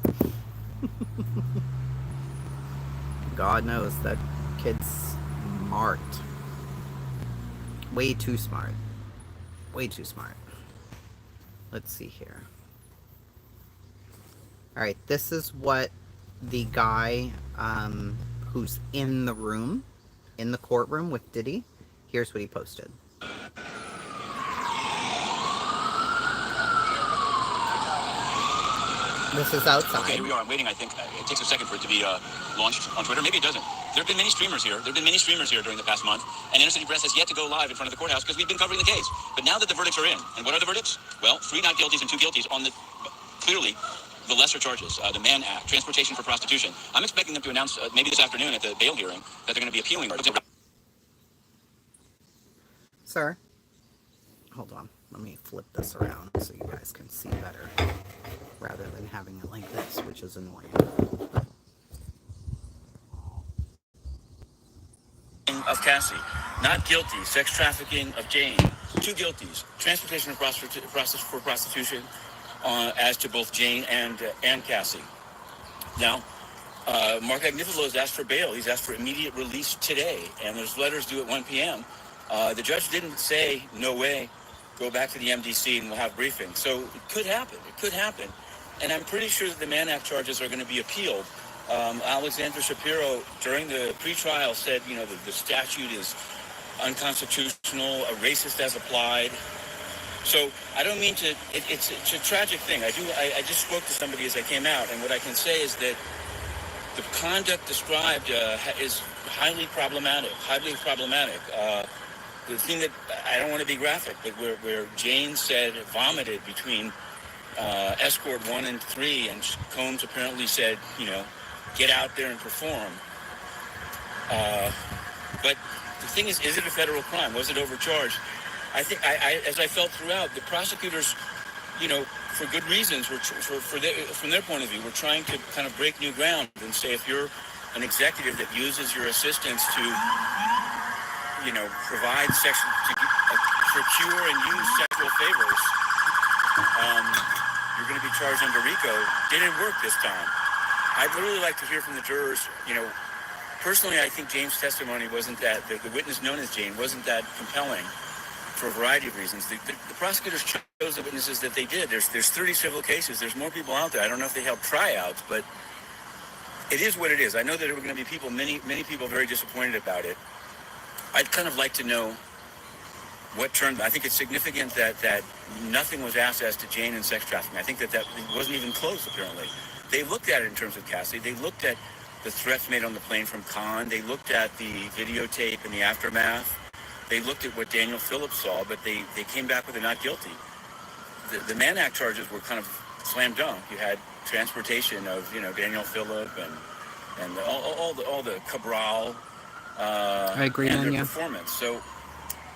Speaker 1: God knows that kid's smart. Way too smart. Way too smart. Let's see here. All right, this is what the guy who's in the room, in the courtroom with Diddy, here's what he posted. This is outside.
Speaker 10: Okay, here we are. I'm waiting. I think it takes a second for it to be launched on Twitter. Maybe it doesn't. There have been many streamers here. There have been many streamers here during the past month, and Inner City Press has yet to go live in front of the courthouse because we've been covering the case. But now that the verdicts are in, and what are the verdicts? Well, 3 not guilties and 2 guilties on the clearly the lesser charges, the Mann Act, transportation for prostitution. I'm expecting them to announce maybe this afternoon at the bail hearing that they're going to be appealing.
Speaker 1: Sir, hold on. Let me flip this around so you guys can see better, rather than having it like this, which is annoying.
Speaker 10: Of Cassie, not guilty, sex trafficking of Jane, 2 guilties, transportation for prostitution as to both Jane and Cassie. Now, Mark Agnifilo has asked for bail. He's asked for immediate release today, and there's letters due at 1 p.m. The judge didn't say, "No way, go back to the MDC and we'll have briefing." So it could happen. It could happen. And I'm pretty sure that the Mann Act charges are going to be appealed. Alexandra Shapiro, during the pretrial, said, the statute is unconstitutional, a racist as applied. So I don't mean to, it's a tragic thing. I just spoke to somebody as I came out, and what I can say is that the conduct described is highly problematic. The thing that, I don't want to be graphic, but where Jane said, vomited between escort 1 and 3, and Combs apparently said, get out there and perform. But the thing is it a federal crime? Was it overcharged? I think, as I felt throughout, the prosecutors, for good reasons, from their point of view, were trying to kind of break new ground and say, if you're an executive that uses your assistants to, provide procure and use sexual favors, you're going to be charged under RICO. Didn't work this time. I'd really like to hear from the jurors. Personally, I think Jane's testimony wasn't that, the witness known as Jane wasn't that compelling for a variety of reasons. The prosecutors chose the witnesses that they did. There's 30 civil cases. There's more people out there. I don't know if they held tryouts, but it is what it is. I know that there were going to be people, many people very disappointed about it. I'd kind of like to know what turned. I think it's significant that nothing was asked as to Jane and sex trafficking. I think that wasn't even close, apparently. They looked at it in terms of Cassie. They looked at the threats made on the plane from Khan. They looked at the videotape and the aftermath. They looked at what Daniel Phillips saw, but they came back with a not guilty. The Mann Act charges were kind of slam dunk. You had transportation of, Daniel Phillip and and all the cabral
Speaker 1: I agree,
Speaker 10: and their
Speaker 1: Nanya.
Speaker 10: performance. So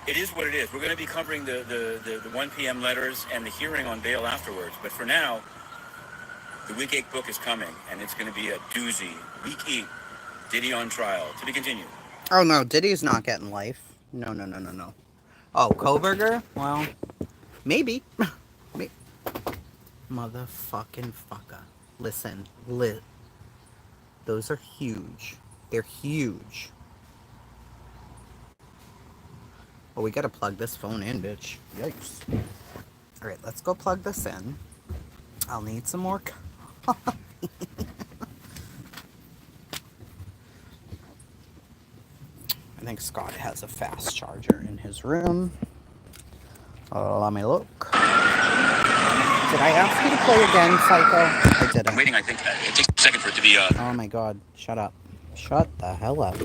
Speaker 10: it is what it is. We're going to be covering the 1 p.m. letters and the hearing on bail afterwards. But for now, the Week 8 book is coming, and it's going to be a doozy. Week 8, Diddy on trial. To be continued.
Speaker 1: Oh, no, Diddy's not getting life. No, no, no, no, no. Oh, Koberger? Well, maybe. Motherfucking fucker. Listen, those are huge. They're huge. Oh, we gotta plug this phone in, bitch. Yikes. Alright, let's go plug this in. I'll need some more coffee. I think Scott has a fast charger in his room. Let me look. Did I ask you to play again, Psycho? I didn't.
Speaker 10: I'm waiting, I think. It takes a second for it to be...
Speaker 1: Oh my god. Shut up. Shut the hell up.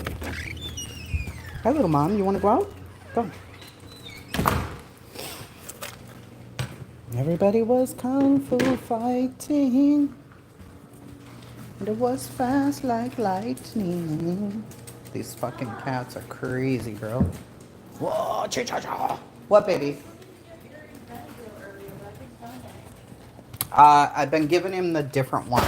Speaker 1: Hi, little mom. You want to go out? Go. Everybody was kung fu fighting. And it was fast like lightning. These fucking cats are crazy, bro. Whoa, cha-cha-cha. What, baby? I've been giving him the different one.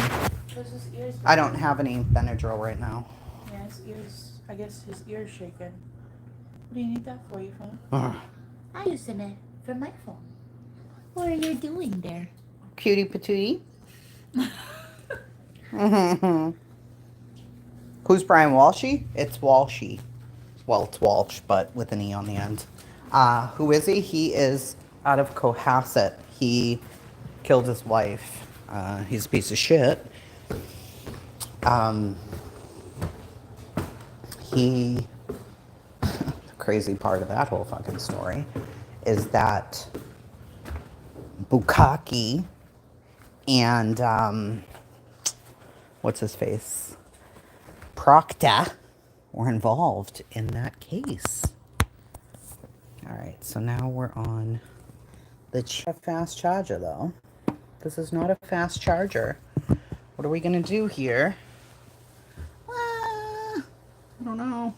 Speaker 1: I don't have any Benadryl right now.
Speaker 11: Yeah, his ears. I guess his ears shaking. What do you need that for, your phone?
Speaker 12: I'm using it for my phone. What are you doing there?
Speaker 1: Cutie patootie. Who's Brian Walshy? It's Walshy. Well, it's Walsh, but with an E on the end. Who is he? He is out of Cohasset. He killed his wife. He's a piece of shit. The crazy part of that whole fucking story is that Bukkake and what's his face? Procta were involved in that case. All right, so now we're on the fast charger, though. This is not a fast charger. What are we gonna do here? I don't know.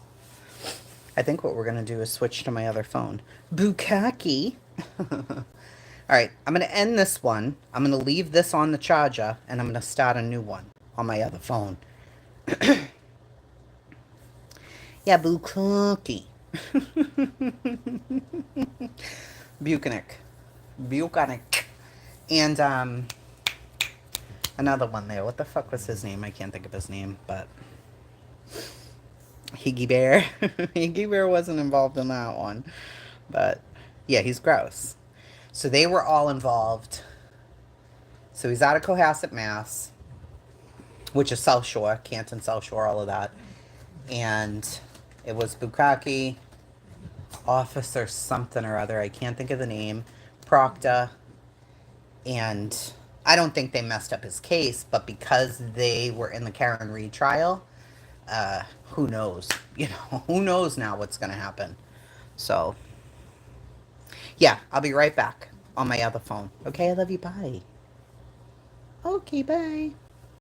Speaker 1: I think what we're gonna do is switch to my other phone. Bukkake. All right, I'm gonna end this one. I'm gonna leave this on the charger, and I'm gonna start a new one on my other phone. Yeah, Bukkake. Buchanan. And another one there. What the fuck was his name? I can't think of his name, but Higgy Bear. Higgy Bear wasn't involved in that one. But yeah, he's gross. So they were all involved. So he's out of Cohasset, Mass, which is South Shore, Canton, South Shore, all of that. And it was Bukkake, Officer something or other, I can't think of the name, Procta, and I don't think they messed up his case, but because they were in the Karen Reed trial, who knows? You know, who knows now what's going to happen. So, yeah, I'll be right back on my other phone. Okay, I love you. Bye. Okay, bye.